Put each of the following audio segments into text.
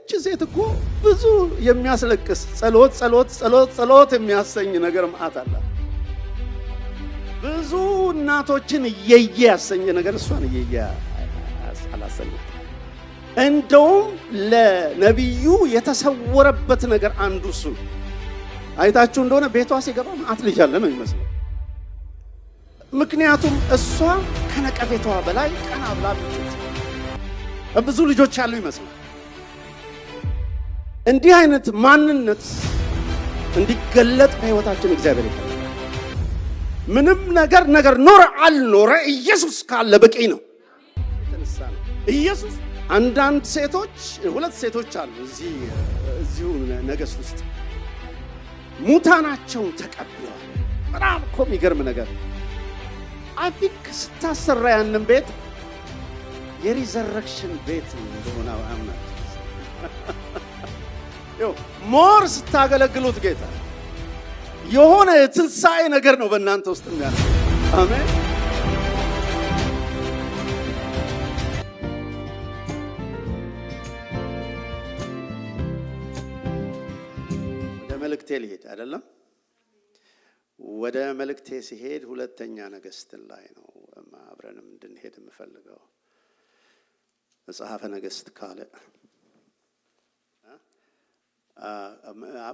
እቺ ሴት እኮ ብዙ የሚያስለቅስ ጸሎት ጸሎት ጸሎት ጸሎት የሚያሰኝ ነገር ማአት አላት። ብዙ እናቶችን እየየ ያሰኘ ነገር እሷን እየየ አላሰኘም። እንደውም ለነብዩ የተሰወረበት ነገር አንዱ እሱ አይታችሁ እንደሆነ ቤቷ ሲገባ ማአት ልጅ አለ ነው የሚመስለው። ምክንያቱም እሷ ከነቀፌቷ በላይ ቀና ብላ ብዙ ልጆች ያሉ ይመስላል። እንዲህ አይነት ማንነት እንዲገለጥ በህይወታችን እግዚአብሔር ይፈልጋል። ምንም ነገር ኖረ አልኖረ ኢየሱስ ካለ በቂ ነው። የተነሳ ነው ኢየሱስ። አንዳንድ ሴቶች ሁለት ሴቶች አሉ እዚሁ ነገሥት ውስጥ ሙታናቸውን ተቀብለዋል። በጣም እኮ የሚገርም ነገር አይ ቲንክ ስታሰራ ያንን ቤት የሪዘረክሽን ቤት እንደሆነ አምናለሁ። ሞር ስታገለግሉት ጌታ የሆነ ትንሣኤ ነገር ነው በእናንተ ውስጥ የሚያለው። አሜን። ወደ መልእክቴ ልሄድ አይደለም። ወደ መልእክቴ ሲሄድ ሁለተኛ ነገሥት ላይ ነው አብረንም እንድንሄድ የምፈልገው። መጽሐፈ ነገሥት ካለ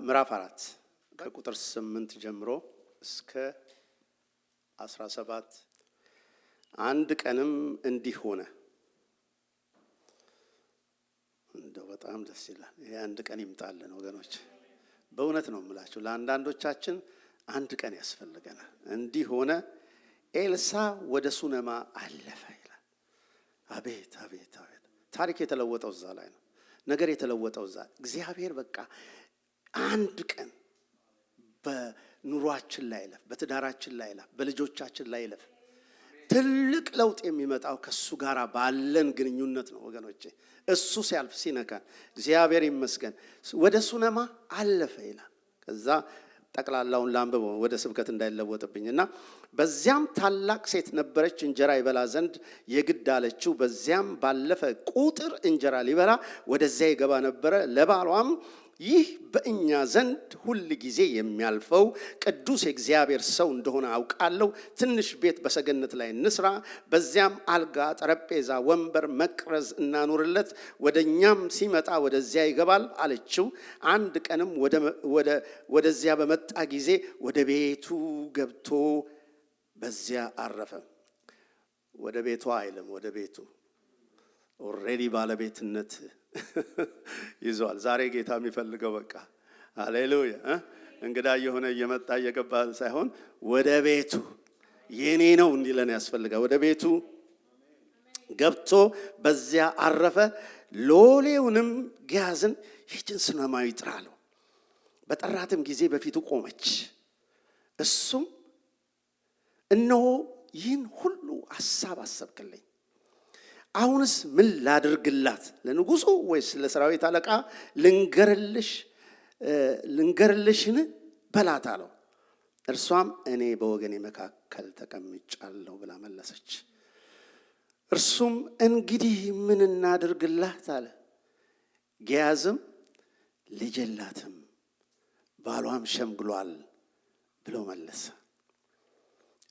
ምዕራፍ 4 ከቁጥር 8 ጀምሮ እስከ 17 አንድ ቀንም እንዲህ ሆነ። እንደው በጣም ደስ ይላል። ይሄ አንድ ቀን ይምጣልን ወገኖች። በእውነት ነው የምላችሁ፣ ለአንዳንዶቻችን አንድ ቀን ያስፈልገናል። እንዲህ ሆነ፣ ኤልሳ ወደ ሱነማ አለፈ ይላል። አቤት አቤት አቤት! ታሪክ የተለወጠው እዛ ላይ ነው። ነገር የተለወጠው እዛ። እግዚአብሔር በቃ አንድ ቀን በኑሯችን ላይ ይለፍ፣ በትዳራችን ላይ ይለፍ፣ በልጆቻችን ላይ ይለፍ። ትልቅ ለውጥ የሚመጣው ከሱ ጋር ባለን ግንኙነት ነው ወገኖቼ። እሱ ሲያልፍ ሲነካን እግዚአብሔር ይመስገን። ወደ ሱነማ አለፈ ይላል። ከዛ ጠቅላላውን ላንብበው ወደ ስብከት እንዳይለወጥብኝና በዚያም ታላቅ ሴት ነበረች፣ እንጀራ ይበላ ዘንድ የግድ አለችው። በዚያም ባለፈ ቁጥር እንጀራ ሊበላ ወደዚያ ይገባ ነበረ። ለባሏም ይህ በእኛ ዘንድ ሁል ጊዜ የሚያልፈው ቅዱስ የእግዚአብሔር ሰው እንደሆነ አውቃለሁ። ትንሽ ቤት በሰገነት ላይ እንስራ፣ በዚያም አልጋ፣ ጠረጴዛ፣ ወንበር፣ መቅረዝ እናኑርለት፣ ወደኛም ሲመጣ ወደዚያ ይገባል አለችው። አንድ ቀንም ወደዚያ በመጣ ጊዜ ወደ ቤቱ ገብቶ በዚያ አረፈ። ወደ ቤቷ አይልም፣ ወደ ቤቱ ኦሬዲ ባለቤትነት ይዟል። ዛሬ ጌታ የሚፈልገው በቃ ሃሌሉያ እንግዳ የሆነ እየመጣ እየገባ ሳይሆን ወደ ቤቱ የኔ ነው እንዲለን ያስፈልጋል። ወደ ቤቱ ገብቶ በዚያ አረፈ። ሎሌውንም ግያዝን ይህችን ሱነማዊ ጥራ አለው። በጠራትም ጊዜ በፊቱ ቆመች። እሱም እነሆ ይህን ሁሉ ሐሳብ አሰብክልኝ፣ አሁንስ ምን ላድርግላት? ለንጉሱ ወይስ ለሰራዊት አለቃ ልንገርልሽን በላት አለው። እርሷም እኔ በወገኔ መካከል ተቀምጫለሁ ብላ መለሰች። እርሱም እንግዲህ ምን እናድርግላት አለ። ግያዝም ልጅ የላትም፣ ባሏም ሸምግሏል ብሎ መለሰ።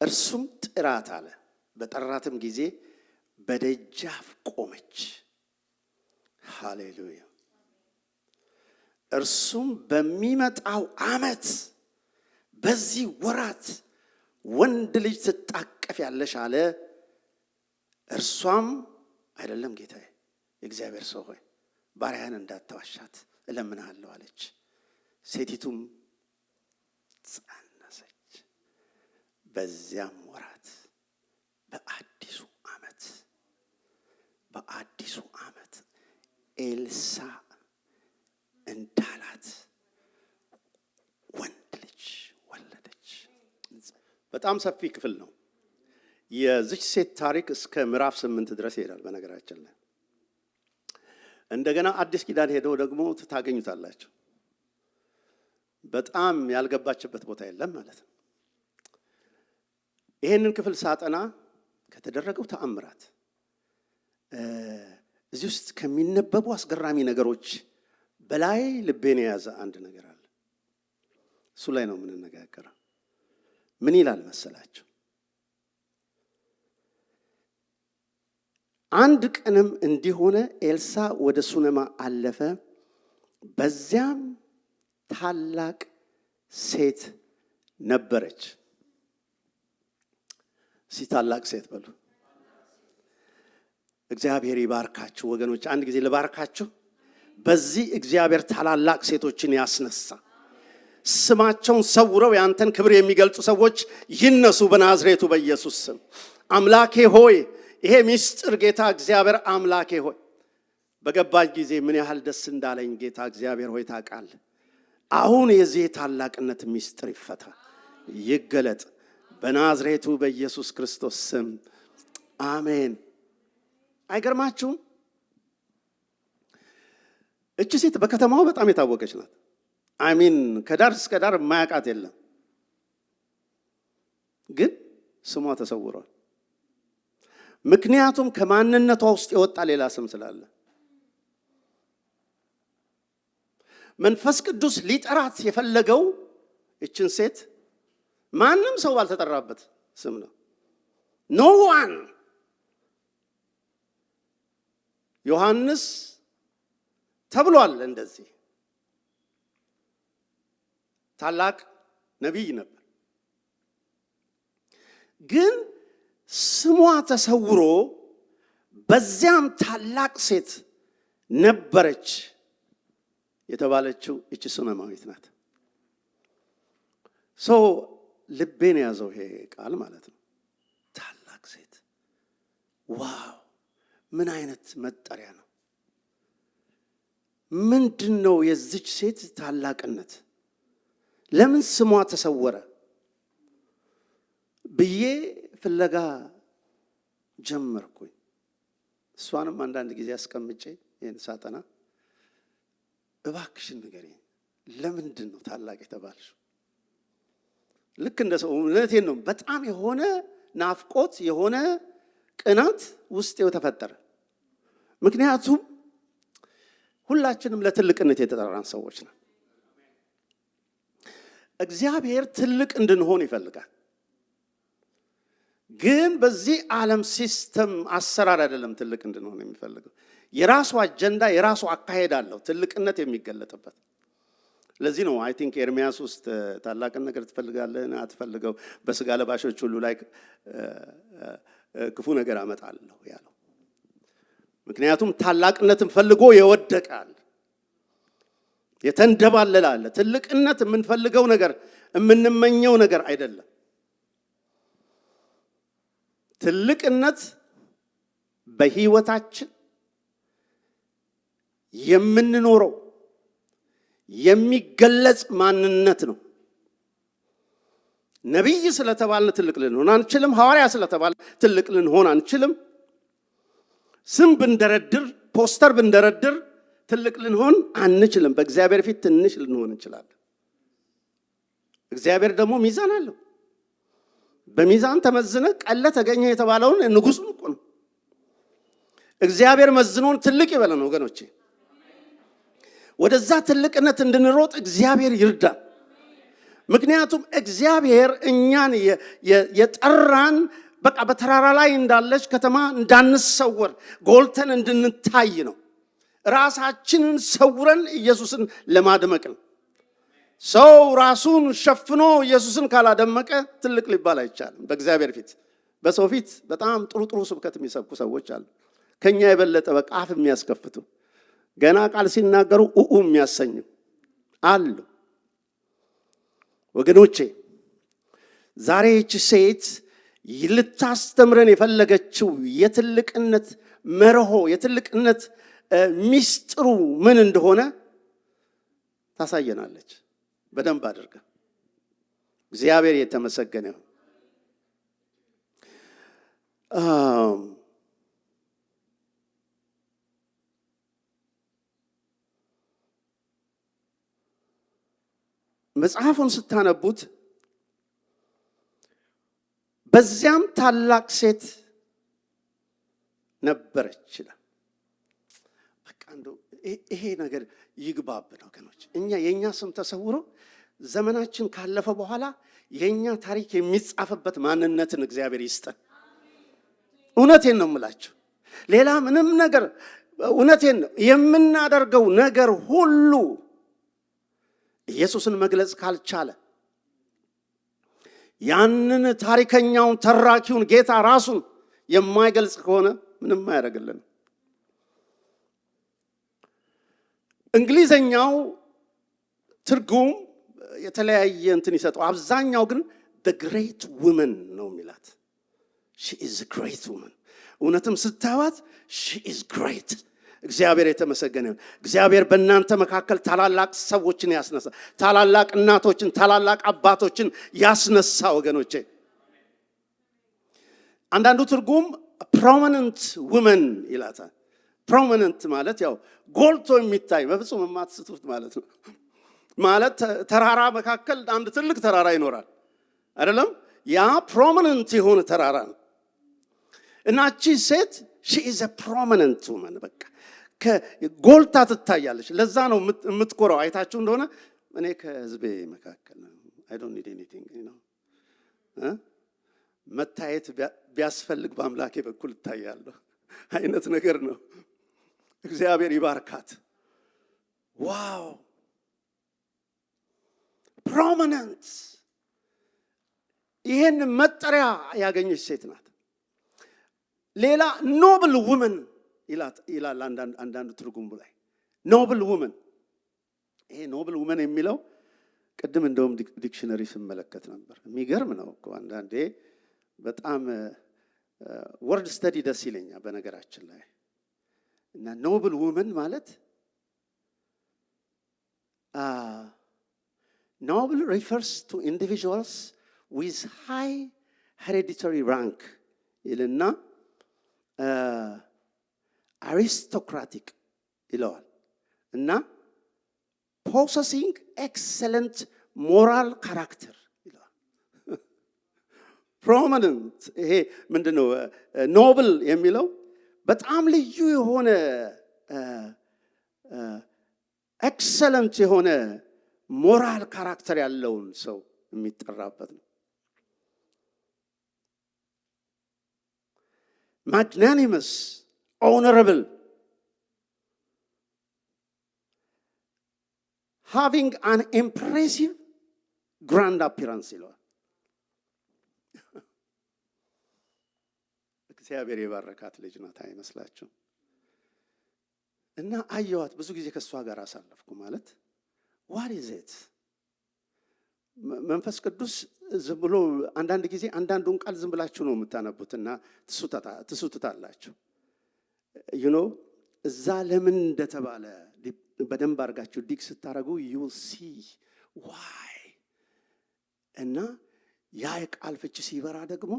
እርሱም ጥራት አለ። በጠራትም ጊዜ በደጃፍ ቆመች። ሃሌሉያ። እርሱም በሚመጣው ዓመት በዚህ ወራት ወንድ ልጅ ትታቀፊያለሽ አለ። እርሷም አይደለም ጌታዬ፣ የእግዚአብሔር ሰው ሆይ ባሪያህን እንዳትዋሻት እለምንሃለሁ አለች። ሴቲቱም ጸነሰች። በዚያም ወራት በአዲሱ ዓመት ኤልሳ እንዳላት ወንድ ልጅ ወለደች። በጣም ሰፊ ክፍል ነው። የዚች ሴት ታሪክ እስከ ምዕራፍ 8 ድረስ ይሄዳል። በነገራችን ላይ እንደገና አዲስ ኪዳን ሄደው ደግሞ ታገኙታላችሁ። በጣም ያልገባችበት ቦታ የለም ማለት ነው። ይሄንን ክፍል ሳጠና ከተደረገው ተአምራት እዚህ ውስጥ ከሚነበቡ አስገራሚ ነገሮች በላይ ልቤን የያዘ አንድ ነገር አለ። እሱ ላይ ነው የምንነጋገረው። ምን ይላል መሰላችሁ? አንድ ቀንም እንዲሆነ ኤልሳ ወደ ሱነማ አለፈ፣ በዚያም ታላቅ ሴት ነበረች። ታላቅ ሴት በሉ። እግዚአብሔር ይባርካችሁ ወገኖች። አንድ ጊዜ ልባርካችሁ። በዚህ እግዚአብሔር ታላላቅ ሴቶችን ያስነሳ። ስማቸውን ሰውረው ያንተን ክብር የሚገልጹ ሰዎች ይነሱ በናዝሬቱ በኢየሱስ ስም። አምላኬ ሆይ ይሄ ምስጢር ጌታ እግዚአብሔር አምላኬ ሆይ በገባኝ ጊዜ ምን ያህል ደስ እንዳለኝ ጌታ እግዚአብሔር ሆይ ታውቃለህ። አሁን የዚህ ታላቅነት ምስጢር ይፈታ ይገለጥ በናዝሬቱ በኢየሱስ ክርስቶስ ስም አሜን። አይገርማችሁም? እቺ ሴት በከተማው በጣም የታወቀች ናት። አሜን። ከዳር እስከ ዳር የማያውቃት የለም። ግን ስሟ ተሰውሯል። ምክንያቱም ከማንነቷ ውስጥ የወጣ ሌላ ስም ስላለ መንፈስ ቅዱስ ሊጠራት የፈለገው እችን ሴት ማንም ሰው ባልተጠራበት ስም ነው። ኖ ዋን ዮሐንስ ተብሏል። እንደዚህ ታላቅ ነቢይ ነበር። ግን ስሟ ተሰውሮ በዚያም ታላቅ ሴት ነበረች የተባለችው እቺ ሱነማዊት ናት። ሰው ልቤን ያዘው ይሄ ቃል ማለት ነው። ታላቅ ሴት። ዋው! ምን አይነት መጠሪያ ነው! ምንድነው የዚች ሴት ታላቅነት? ለምን ስሟ ተሰወረ ብዬ ፍለጋ ጀመርኩኝ። እሷንም አንዳንድ ጊዜ አስቀምጬ ይሄን ሳጠና እባክሽን ንገሪኝ፣ ለምንድን ነው ታላቅ የተባልሽው? ልክ እንደ ሰው እውነቴን ነው። በጣም የሆነ ናፍቆት የሆነ ቅናት ውስጤው ተፈጠረ። ምክንያቱም ሁላችንም ለትልቅነት የተጠራን ሰዎች ነን። እግዚአብሔር ትልቅ እንድንሆን ይፈልጋል። ግን በዚህ ዓለም ሲስተም አሰራር አይደለም ትልቅ እንድንሆን የሚፈልገው። የራሱ አጀንዳ የራሱ አካሄድ አለው ትልቅነት የሚገለጥበት። ለዚህ ነው አይ ቲንክ ኤርሚያስ ውስጥ ታላቅን ነገር ትፈልጋለህ አትፈልገው በስጋ ለባሾች ሁሉ ላይ ክፉ ነገር አመጣለሁ ያለው። ምክንያቱም ታላቅነትን ፈልጎ ይወደቃል፣ የተንደባለላል። ትልቅነት የምንፈልገው ነገር የምንመኘው ነገር አይደለም። ትልቅነት በህይወታችን የምንኖረው የሚገለጽ ማንነት ነው። ነቢይ ስለተባልን ትልቅ ልንሆን አንችልም። ሐዋርያ ስለተባልን ትልቅ ልንሆን አንችልም። ስም ብንደረድር ፖስተር ብንደረድር ትልቅ ልንሆን አንችልም። በእግዚአብሔር ፊት ትንሽ ልንሆን እንችላለን። እግዚአብሔር ደግሞ ሚዛን አለው። በሚዛን ተመዝነ ቀለ ተገኘ የተባለውን ንጉሱን እኮ ነው እግዚአብሔር መዝኖን ትልቅ ይበለን ወገኖቼ። ወደዛ ትልቅነት እንድንሮጥ እግዚአብሔር ይርዳን። ምክንያቱም እግዚአብሔር እኛን የጠራን በቃ በተራራ ላይ እንዳለች ከተማ እንዳንሰወር ጎልተን እንድንታይ ነው። ራሳችንን ሰውረን ኢየሱስን ለማድመቅ ነው። ሰው ራሱን ሸፍኖ ኢየሱስን ካላደመቀ ትልቅ ሊባል አይቻልም በእግዚአብሔር ፊት። በሰው ፊት በጣም ጥሩ ስብከት የሚሰብኩ ሰዎች አሉ፣ ከኛ የበለጠ በቃ አፍ የሚያስከፍቱ ገና ቃል ሲናገሩ የሚያሰኙ አሉ። ወገኖቼ ዛሬ እቺ ሴት ልታስተምረን የፈለገችው የትልቅነት መርሆ የትልቅነት ሚስጥሩ ምን እንደሆነ ታሳየናለች በደንብ አድርጋ። እግዚአብሔር የተመሰገነ ይሁን። መጽሐፉን ስታነቡት በዚያም ታላቅ ሴት ነበረች ይላል። በቃ እንደው ይሄ ነገር ይግባብን ወገኖች። የኛ ስም ተሰውሮ ዘመናችን ካለፈ በኋላ የኛ ታሪክ የሚጻፍበት ማንነትን እግዚአብሔር ይስጠን። እውነቴን ነው የምላችሁ። ሌላ ምንም ነገር እውነቴን ነው የምናደርገው ነገር ሁሉ ኢየሱስን መግለጽ ካልቻለ ያንን ታሪከኛውን ተራኪውን ጌታ ራሱን የማይገልጽ ከሆነ ምንም አያደርግልን። እንግሊዘኛው ትርጉም የተለያየ እንትን ይሰጠው። አብዛኛው ግን the great woman ነው የሚላት። she is a great woman። እውነትም ስታዩት she is great። እግዚአብሔር የተመሰገነ ይሁን። እግዚአብሔር በእናንተ መካከል ታላላቅ ሰዎችን ያስነሳ፣ ታላላቅ እናቶችን፣ ታላላቅ አባቶችን ያስነሳ ወገኖቼ። አንዳንዱ ትርጉም prominent women ይላታል። prominent ማለት ያው ጎልቶ የሚታይ በፍጹም የማትስቱት ማለት ነው። ማለት ተራራ መካከል አንድ ትልቅ ተራራ ይኖራል አይደለም? ያ prominent የሆነ ተራራ ነው። እናቺ ሴት she is a prominent woman። በቃ ከጎልታ ትታያለች። ለዛ ነው የምትኮራው። አይታችሁ እንደሆነ እኔ ከህዝቤ መካከል I don't need anything መታየት ቢያስፈልግ በአምላኬ በኩል እታያለሁ አይነት ነገር ነው። እግዚአብሔር ይባርካት። ዋው prominent ይሄን መጠሪያ ያገኘች ሴት ናት። ሌላ ኖብል ውመን ይላል አንዳንዱ ትርጉም ላይ ኖብል ውመን። ይሄ ኖብል ውመን የሚለው ቅድም እንደውም ዲክሽነሪ ስመለከት ነበር። የሚገርም ነው እኮ አንዳንዴ በጣም ወርድ ስተዲ ደስ ይለኛል በነገራችን ላይ። እና ኖብል ውመን ማለት noble refers to individuals with high hereditary rank ይልና aristocratic ይለዋል እና possessing excellent moral character ይለዋል። prominent ይሄ ምንድነው? ኖብል የሚለው በጣም ልዩ የሆነ ኤክሰለንት የሆነ ሞራል ካራክተር ያለውን ሰው የሚጠራበት ነው። magnanimous, honorable, having an impressive grand appearance ይለዋል። እግዚአብሔር የባረካት ልጅ ናት አይመስላችሁ? እና አየዋት ብዙ ጊዜ ከሷ ጋር አሳለፍኩ ማለት what is it? መንፈስ ቅዱስ ዝም ብሎ አንዳንድ ጊዜ አንዳንዱን ቃል ዝም ብላችሁ ነው የምታነቡትና ትሱታላችሁ። እዛ ለምን እንደተባለ በደንብ አድርጋችሁ ዲክ ስታረጉ you will see why። እና ያ የቃል ፍቺ ሲበራ ደግሞ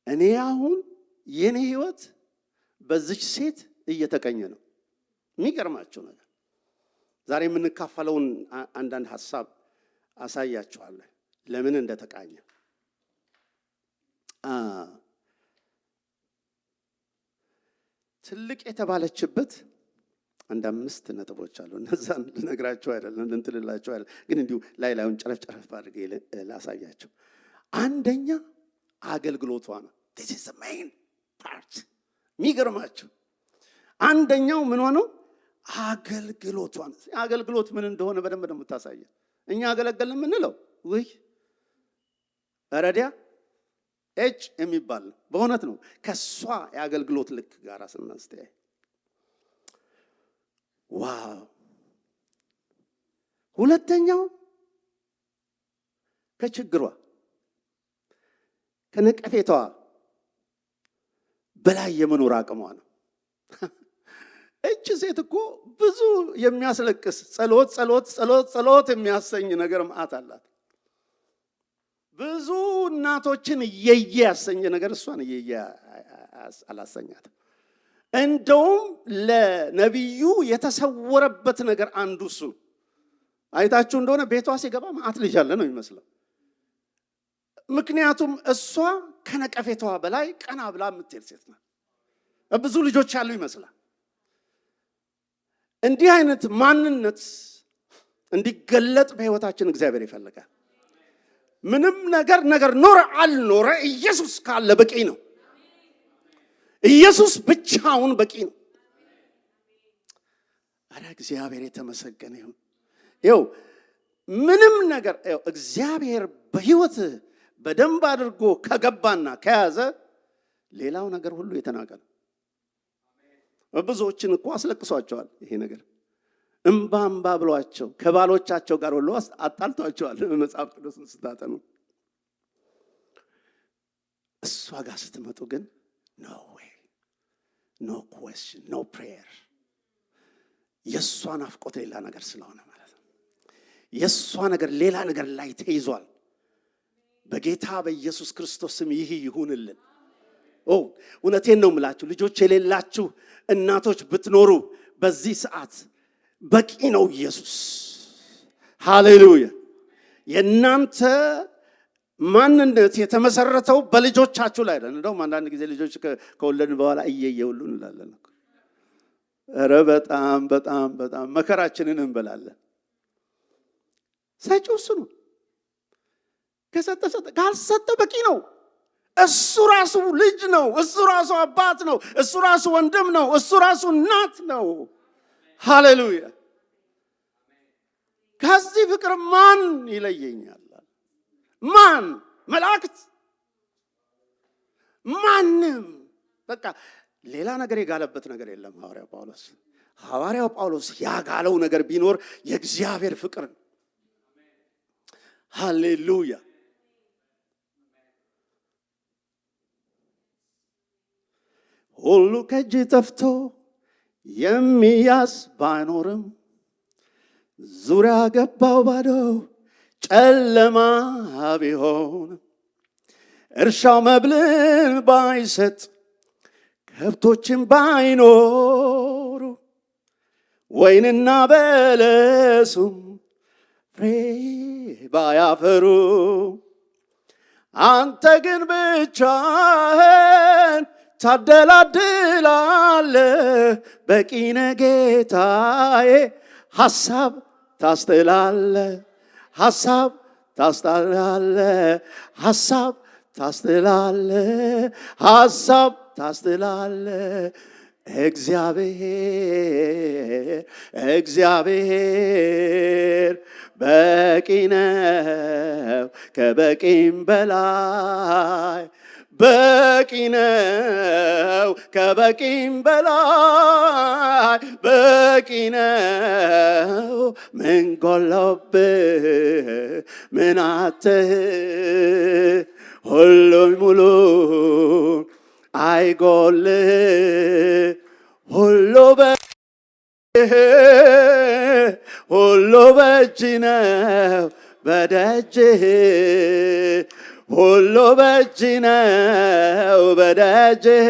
እኔ አሁን የኔ ህይወት በዚች ሴት እየተቀኘ ነው። የሚገርማችሁ ነገር ዛሬ የምንካፈለውን አንዳንድ ሐሳብ አሳያችኋለሁ ለምን እንደተቃኘ። ትልቅ የተባለችበት አንድ 5 ነጥቦች አሉ። እነዛን ልነግራችሁ አይደለም እንትልላችሁ አይደለም፣ ግን እንዲሁ ላይላዩን ጨረፍ አድርጌ ላሳያችሁ። አንደኛ አገልግሎቷ ነው። this is the main part። የሚገርማችሁ አንደኛው ምን ሆነው አገልግሎቷ ነው። አገልግሎት ምን እንደሆነ በደንብ ነው የምታሳየው። እኛ አገለገልን የምንለው ወይ ረዲያ እጭ የሚባል ነው። በእውነት ነው ከሷ የአገልግሎት ልክ ጋር ስናስተያይ ዋው። ሁለተኛው ከችግሯ ከነቀፌታዋ በላይ የመኖር አቅሟ ነው። እቺ ሴት እኮ ብዙ የሚያስለቅስ ጸሎት የሚያሰኝ ነገር ማአት አላት። ብዙ እናቶችን እየየ ያሰኘ ነገር እሷን እየየ አላሰኛት። እንደውም ለነብዩ የተሰወረበት ነገር አንዱ እሱ። አይታችሁ እንደሆነ ቤቷ ሲገባ ማአት ልጅ አለ ነው የሚመስለው። ምክንያቱም እሷ ከነቀፌታዋ በላይ ቀና ብላ የምትሄድ ሴት ናት። ብዙ ልጆች ያሉ ይመስላል። እንዲህ አይነት ማንነት እንዲገለጥ በህይወታችን እግዚአብሔር ይፈልጋል። ምንም ነገር ኖረ አልኖረ ኢየሱስ ካለ በቂ ነው። ኢየሱስ ብቻውን በቂ ነው። አረ እግዚአብሔር የተመሰገነ ይሁን። ይኸው ምንም ነገር እግዚአብሔር በህይወት በደንብ አድርጎ ከገባና ከያዘ ሌላው ነገር ሁሉ የተናቀ ነው። ብዙዎችን እኮ አስለቅሷቸዋል ይሄ ነገር። እምባ ብሏቸው ከባሎቻቸው ጋር ሁሉ አጣልቷቸዋል። መጽሐፍ ቅዱስን ስታጠኑ እሷ ጋር ስትመጡ ግን no way, no question, no prayer። የሷ ናፍቆት ሌላ ነገር ስለሆነ ማለት ነው። የሷ ነገር ሌላ ነገር ላይ ተይዟል። በጌታ በኢየሱስ ክርስቶስ ስም ይህ ይሁንልን። እውነቴን ነው የምላችሁ፣ ልጆች የሌላችሁ እናቶች ብትኖሩ በዚህ ሰዓት በቂ ነው ኢየሱስ። ሃሌሉያ። የእናንተ ማንነት የተመሰረተው በልጆቻችሁ ላይ ነው። እንደውም አንዳንድ ጊዜ ልጆች ከወለድን በኋላ እየየውሉ እንላለን። ኧረ በጣም በጣም በጣም መከራችንን እንበላለን። ሳይጮስኑ ከሰጠ ካልሰጠ በቂ ነው። እሱ ራሱ ልጅ ነው። እሱ ራሱ አባት ነው። እሱ ራሱ ወንድም ነው። እሱ ራሱ እናት ነው። ሃሌሉያ። ከዚህ ፍቅር ማን ይለየኛል? ማን? መላእክት? ማንም። በቃ ሌላ ነገር የጋለበት ነገር የለም። ሐዋርያው ጳውሎስ ያጋለው ነገር ቢኖር የእግዚአብሔር ፍቅር ነው። ሃሌሉያ። ሁሉ ከእጅ ጠፍቶ የሚያስ ባይኖርም ዙሪያ ገባው ባዶ ጨለማ ቢሆን እርሻው መብልን ባይሰጥ ከብቶችን ባይኖሩ ወይንና በለሱም ፍሬ ባያፈሩ አንተ ግን ብቻህን ታደላድላለህ። በቂ ነህ ጌታዬ። ሐሳብ ታስተላለህ፣ ሐሳብ ታስተላለህ፣ ሐሳብ ታስተላለህ፣ ሐሳብ ታስተላለህ። እግዚአብሔር በቂ ነው፣ ከበቂም በላይ በቂ ነው፣ ከበቂም በላይ በቂ ነው። ምን ጎሎብህ? ምን አጥተህ? ሁሉም ሙሉ አይጎልህ። ሁሉ በእጅ ነው በደጅህ። ሁሉ በእጅ ነው በደጅህ።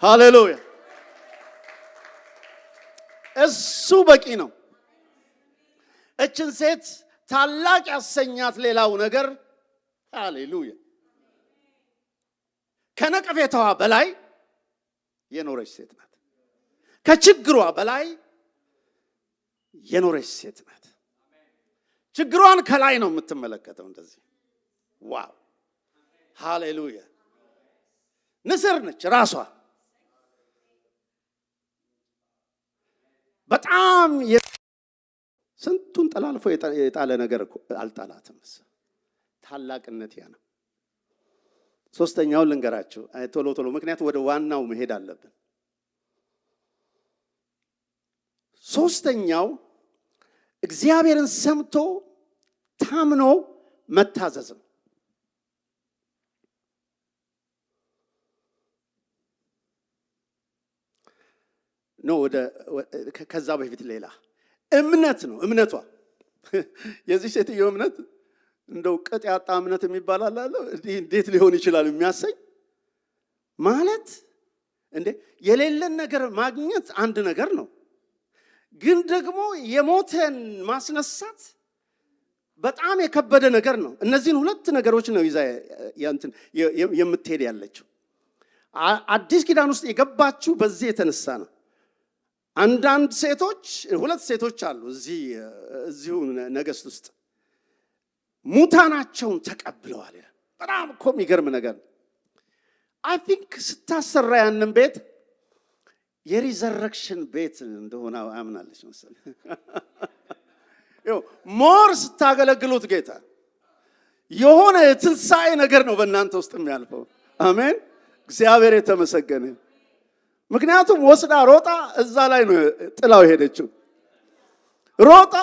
ሃሌሉያ። እሱ በቂ ነው። እችን ሴት ታላቅ ያሰኛት ሌላው ነገር ሃሌሉያ ከነቀፌታዋ በላይ የኖረች ሴት ናት። ከችግሯ በላይ የኖረች ሴት ናት። ችግሯን ከላይ ነው የምትመለከተው እንደዚህ። ዋው ሃሌሉያ። ንስር ነች ራሷ። በጣም ስንቱን ጠላልፎ የጣለ ነገር አልጣላትም። ታላቅነት ያ ነው። ሶስተኛውን ልንገራችሁ ቶሎ ቶሎ፣ ምክንያቱም ወደ ዋናው መሄድ አለብን። ሶስተኛው እግዚአብሔርን ሰምቶ ታምኖ መታዘዝ ነው። ከዛ በፊት ሌላ እምነት ነው። እምነቷ የዚህ ሴትዮ እምነት እንደው ቅጥ ያጣ እምነት የሚባል አለ። እንዴት ሊሆን ይችላል የሚያሰኝ ማለት እንዴ! የሌለን ነገር ማግኘት አንድ ነገር ነው፣ ግን ደግሞ የሞተን ማስነሳት በጣም የከበደ ነገር ነው። እነዚህን ሁለት ነገሮች ነው ይዛ የምትሄድ ያለችው። አዲስ ኪዳን ውስጥ የገባችሁ በዚህ የተነሳ ነው። አንዳንድ ሴቶች 2 ሴቶች አሉ እዚሁ ነገሥት ውስጥ ሙታናቸውን ተቀብለዋል። በጣም እኮ የሚገርም ነገር። አይ ቲንክ ስታሰራ ያንን ቤት የሪዘረክሽን ቤት እንደሆነ አምናለች መሰለኝ። ሞር ስታገለግሉት ጌታ የሆነ የትንሣኤ ነገር ነው በእናንተ ውስጥ የሚያልፈው። አሜን፣ እግዚአብሔር የተመሰገነ። ምክንያቱም ወስዳ ሮጣ እዛ ላይ ነው ጥላው ሄደችው። ሮጣ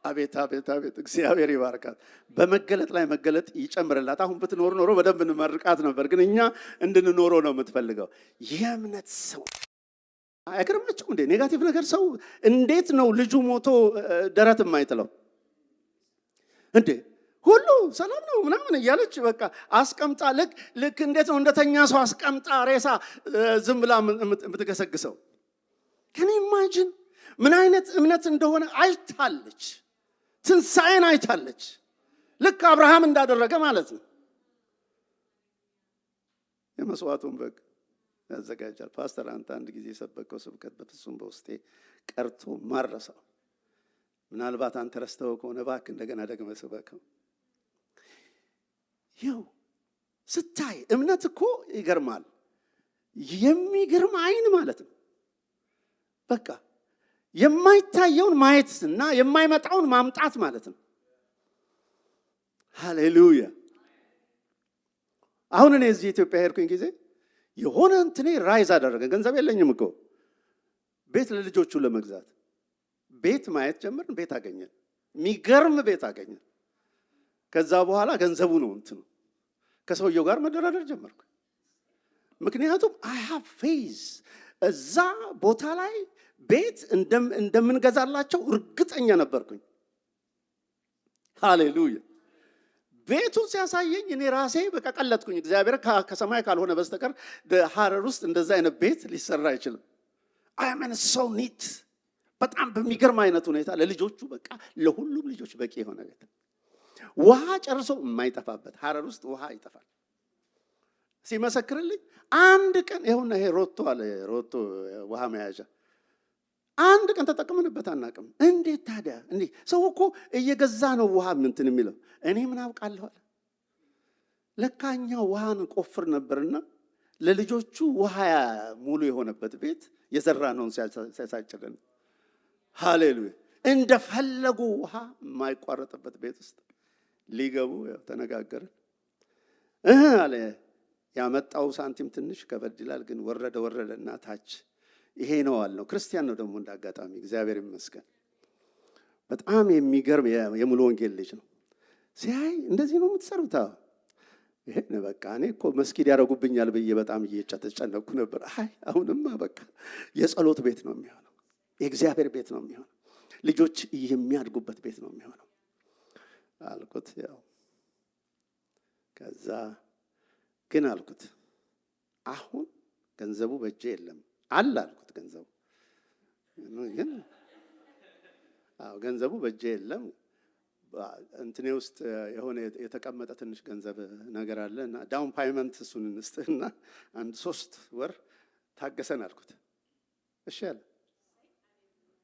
አቤት አቤት አቤት፣ እግዚአብሔር ይባርካት። በመገለጥ ላይ መገለጥ ይጨምርላት። አሁን ብትኖር ኖሮ በደንብ እንመርቃት ነበር፣ ግን እኛ እንድንኖረው ነው የምትፈልገው። የእምነት ሰው አይገርማችሁ እንዴ? ኔጋቲቭ ነገር ሰው እንዴት ነው ልጁ ሞቶ ደረት የማይጥለው እንዴ? ሁሉ ሰላም ነው ምናምን እያለች በቃ አስቀምጣ ልክ እንዴት ነው እንደተኛ ሰው አስቀምጣ ሬሳ ዝም ብላ የምትገሰግሰው? ከኔ ኢማጂን ምን አይነት እምነት እንደሆነ አይታለች። ትንሣኤን አይታለች። ልክ አብርሃም እንዳደረገ ማለት ነው። የመስዋዕቱን በግ ያዘጋጃል። ፓስተር አንድ ጊዜ የሰበከው ስብከት በፍጹም በውስጤ ቀርቶ ማረሳው። ምናልባት አንተ ረስተው ከሆነ እባክህ እንደገና ደግመህ ስበከው። ይው ስታይ እምነት እኮ ይገርማል። የሚገርም አይን ማለት ነው። በቃ የማይታየውን ማየትና የማይመጣውን ማምጣት ማለት ነው። ሃሌሉያ። አሁን እኔ እዚህ ኢትዮጵያ ሄድኩኝ ጊዜ የሆነ እንትኔ ራይዝ አደረገ። ገንዘብ የለኝም እኮ ቤት ለልጆቹ ለመግዛት ቤት ማየት ጀመርን። ቤት አገኘን፣ የሚገርም ቤት አገኘን። ከዛ በኋላ ገንዘቡ ነው እንትኑ ከሰውየው ጋር መደራደር ጀመርኩ። ምክንያቱም አይ ሃቭ ፌዝ እዛ ቦታ ላይ ቤት እንደምንገዛላቸው እርግጠኛ ነበርኩኝ። ሃሌሉያ። ቤቱ ሲያሳየኝ እኔ ራሴ በቃ ቀለጥኩኝ። እግዚአብሔር ከሰማይ ካልሆነ በስተቀር ሐረር ውስጥ እንደዛ አይነት ቤት ሊሰራ አይችልም። አይ አም ሶ ኒት። በጣም በሚገርም አይነት ሁኔታ ለልጆቹ በቃ ለሁሉም ልጆች በቂ የሆነ ቤት፣ ውሃ ጨርሶ የማይጠፋበት። ሐረር ውስጥ ውሃ ይጠፋል። ሲመሰክርልኝ አንድ ቀን ይሁንና ይሄ ሮቶ አለ፣ ሮቶ ውሃ መያዣ አንድ ቀን ተጠቅመንበት አናውቅም። እንዴት ታዲያ እንዴ? ሰው እኮ እየገዛ ነው ውሃ እንትን የሚለው። እኔ ምን አውቃለሁ አለ። ለካኛ ውሃን ቆፍር ነበርና ለልጆቹ ውሃ ሙሉ የሆነበት ቤት የዘራነውን ሲያሳጭልን። ሃሌሉያ። እንደፈለጉ ውሃ የማይቋረጥበት ቤት ውስጥ ሊገቡ ተነጋገርን። አለ ያመጣው ሳንቲም ትንሽ ከበድ ይላል፣ ግን ወረደና ታች ይሄ ነው አልነው። ክርስቲያን ነው ደግሞ እንዳጋጣሚ፣ እግዚአብሔር ይመስገን። በጣም የሚገርም የሙሉ ወንጌል ልጅ ነው። ሲያይ እንደዚህ ነው የምትሰሩት? ይሄ በቃ እኔ እኮ መስጊድ ያደርጉብኛል ብዬ በጣም እየተጨነቅኩ ነበር። አሁንማ በቃ የጸሎት ቤት ነው የሚሆነው፣ የእግዚአብሔር ቤት ነው የሚሆነው፣ ልጆች የሚያድጉበት ቤት ነው የሚሆነው አልኩት። ያው ከዛ ግን አልኩት አሁን ገንዘቡ በእጄ የለም አለ አልኩት። ገንዘቡ ግን ገንዘቡ በእጄ የለም። እንትኔ ውስጥ የሆነ የተቀመጠ ትንሽ ገንዘብ ነገር አለና ዳውን ፔመንት እሱን እንስጥና 3 ወር ታገሰን አልኩት። እሺ አለ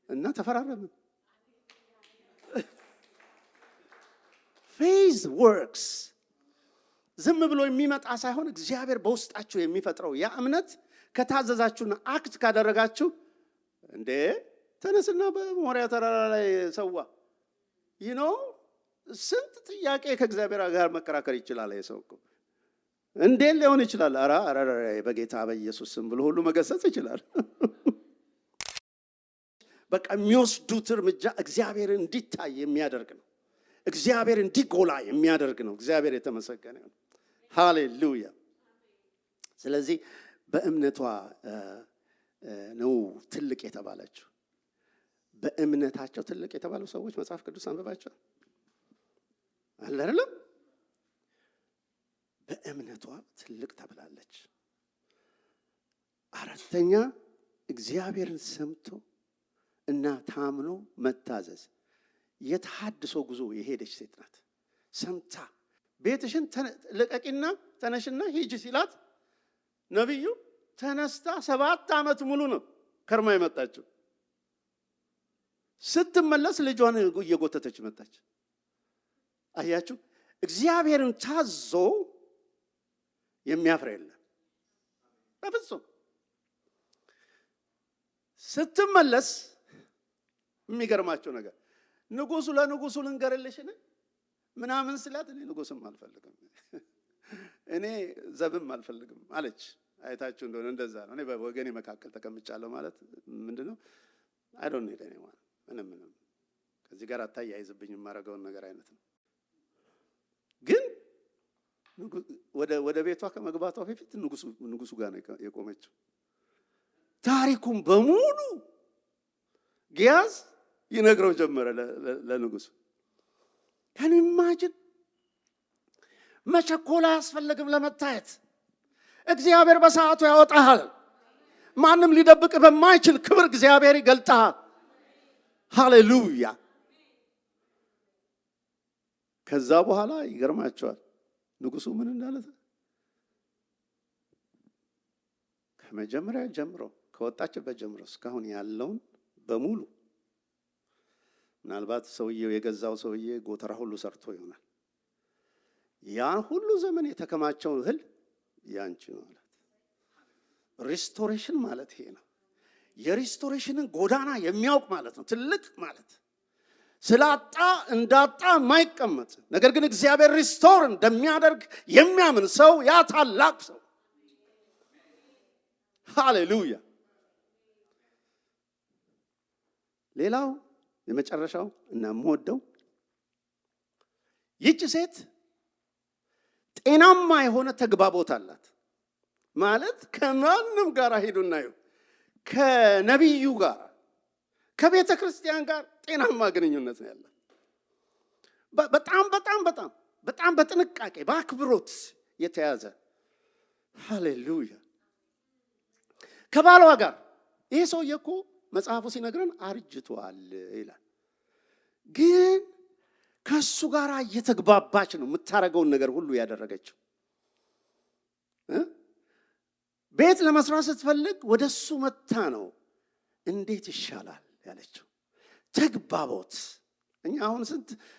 እና ተፈራረምን። ፌዝ ወርክስ። ዝም ብሎ የሚመጣ ሳይሆን እግዚአብሔር በውስጣችሁ የሚፈጥረው ያ እምነት ከታዘዛችሁና አክት ካደረጋችሁ እንዴ ተነስና በሞሪያ ተራራ ላይ ሰዋ ስንት ጥያቄ ከእግዚአብሔር ጋር መከራከር ይችላል። የሰው እኮ እንዴት ሊሆን ይችላል? አራ በጌታ በኢየሱስ ስም ብሎ ሁሉ መገሰጽ ይችላል። በቃ የሚወስዱት እርምጃ እግዚአብሔር እንዲታይ የሚያደርግ ነው። እግዚአብሔር እንዲጎላ የሚያደርግ ነው። እግዚአብሔር የተመሰገነ ነው። ሃሌሉያ። ስለዚህ በእምነቷ ነው ትልቅ የተባለችው። በእምነታቸው ትልቅ የተባሉ ሰዎች መጽሐፍ ቅዱስ አንብባቸው አለ አይደለም? በእምነቷ ትልቅ ተብላለች። አራተኛ እግዚአብሔርን ሰምቶ እና ታምኖ መታዘዝ። የተሐድሶ ጉዞ የሄደች ሴት ናት። ሰምታ ቤትሽን ለቀቂና ተነሽና ሂጂ ሲላት ነብዩ ተነስታ 7 ዓመት ሙሉ ነው ከርማ የመጣችው። ስትመለስ ልጇን እየጎተተች መጣች። አያችሁ፣ እግዚአብሔርን ታዞ የሚያፍር የለም በፍጹም። ስትመለስ የሚገርማቸው ነገር ንጉሱ ለንጉሱ ልንገርልሽን ምናምን ስላት እኔ ንጉስም አልፈልግም እኔ ዘብም አልፈልግም አለች። አይታችሁ እንደሆነ እንደዛ ነው። እኔ በወገኔ መካከል ተቀምጫለሁ ማለት ምንድነው? አይ ዶንት ኒድ ኤኒዋን ምንም ከዚህ ጋር አታያይዝብኝ የማረገውን ነገር አይነት ነው። ግን ወደ ቤቷ ከመግባቷ በፊት ንጉሱ ጋር ነው የቆመችው። ታሪኩን በሙሉ ጊያዝ ይነግረው ጀመረ ለንጉሱ። ከኔ ማጅን መቸኮል አያስፈልግም ለመታየት። እግዚአብሔር በሰዓቱ ያወጣሃል። ማንም ሊደብቅ በማይችል ክብር እግዚአብሔር ይገልጣል። ሃሌሉያ። ከዛ በኋላ ይገርማቸዋል ንጉሱ ምን እንዳለ። ከመጀመሪያ ጀምሮ ከወጣችበት ጀምሮ እስካሁን ያለውን በሙሉ ምናልባት ሰውየው የገዛው ሰውዬ ጎተራ ሁሉ ሰርቶ ይሆናል። ያን ሁሉ ዘመን የተከማቸው እህል ያንቺ ነው ማለት። ሪስቶሬሽን ማለት ይሄ ነው። የሪስቶሬሽንን ጎዳና የሚያውቅ ማለት ነው። ትልቅ ማለት ስላጣ እንዳጣ ማይቀመጥ ነገር ግን እግዚአብሔር ሪስቶር እንደሚያደርግ የሚያምን ሰው ያ ታላቅ ሰው። ሃሌሉያ። ሌላው የመጨረሻው እና የምወደው ይህች ሴት ጤናማ የሆነ ተግባቦት አላት። ማለት ከማንም ጋር ሄዱና ይው ከነቢዩ ጋር ከቤተ ክርስቲያን ጋር ጤናማ ግንኙነት ነው ያላት። በጣም በጥንቃቄ በአክብሮት የተያዘ። ሃሌሉያ። ከባሏ ጋር ይሄ ሰውዬ እኮ መጽሐፉ ሲነግረን አርጅቷል ይላል። ግን ከሱ ጋር እየተግባባች ነው የምታረገውን ነገር ሁሉ ያደረገችው። ቤት ለመስራት ስትፈልግ ወደሱ መታ ነው እንዴት ይሻላል ያለችው። ተግባቦት። እኛ አሁን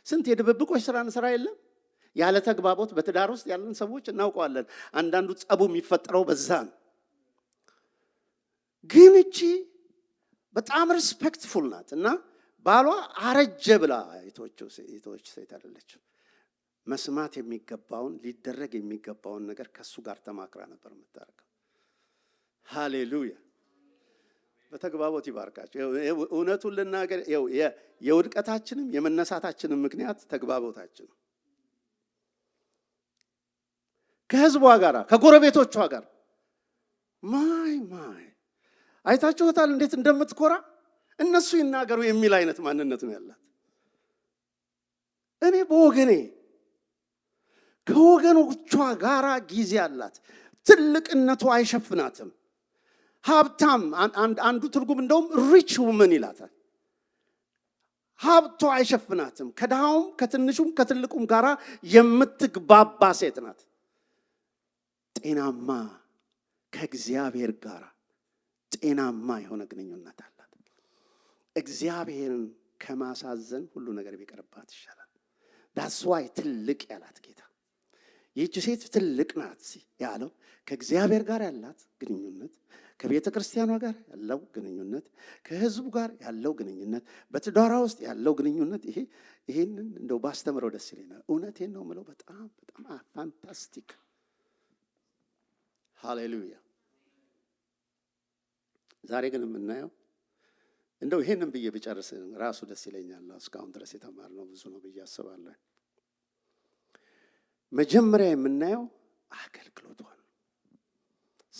ስንት የድብብቆች ስራ እንሰራ የለም? ያለ ተግባቦት በትዳር ውስጥ ያለን ሰዎች እናውቀዋለን። አንዳንዱ ጸቡ የሚፈጠረው በዛ ነው። ግን እቺ በጣም ሪስፔክትፉል ናት እና ባሏ አረጀ ብላ የተወች ሴት አይደለችም። መስማት የሚገባውን ሊደረግ የሚገባውን ነገር ከሱ ጋር ተማክራ ነበር የምታረገው። ሃሌሉያ። በተግባቦት ይባርካቸው። እውነቱን ልናገር፣ የውድቀታችንም የመነሳታችንም ምክንያት ተግባቦታችን። ከህዝቧ ጋር ከጎረቤቶቿ ጋር ማይ አይታችሁታል እንዴት እንደምትኮራ። እነሱ ይናገሩ የሚል አይነት ማንነት ነው ያላት። እኔ በወገኔ ከወገኖቿ ጋር ጊዜ አላት። ትልቅነቷ አይሸፍናትም። ሀብታም አንዱ ትርጉም እንደውም ሪች ውመን ይላታል። ሀብቷ አይሸፍናትም። ከድሃውም ከትንሹም ከትልቁም ጋር የምትግባባ ሴት ናት። ጤናማ ከእግዚአብሔር ጋር ጤናማ የሆነ ግንኙነት አላት። እግዚአብሔርን ከማሳዘን ሁሉ ነገር ቢቀርባት ይሻላል። ዳስ ዋይ ትልቅ ያላት ጌታ። ይህች ሴት ትልቅ ናት ያለው ከእግዚአብሔር ጋር ያላት ግንኙነት፣ ከቤተ ክርስቲያኗ ጋር ያለው ግንኙነት፣ ከህዝቡ ጋር ያለው ግንኙነት፣ በትዳሯ ውስጥ ያለው ግንኙነት። ይሄንን እንደው ባስተምረው ደስ ይለኛል። እውነቴን ነው የምለው። በጣም ፋንታስቲክ። ሃሌሉያ። ዛሬ ግን የምናየው እንደው ይሄንን ብዬ ብጨርስ ራሱ ደስ ይለኛል። እስካሁን ድረስ የተማርነው ብዙ ነው ብዬ አስባለሁ። መጀመሪያ የምናየው አገልግሎቷን፣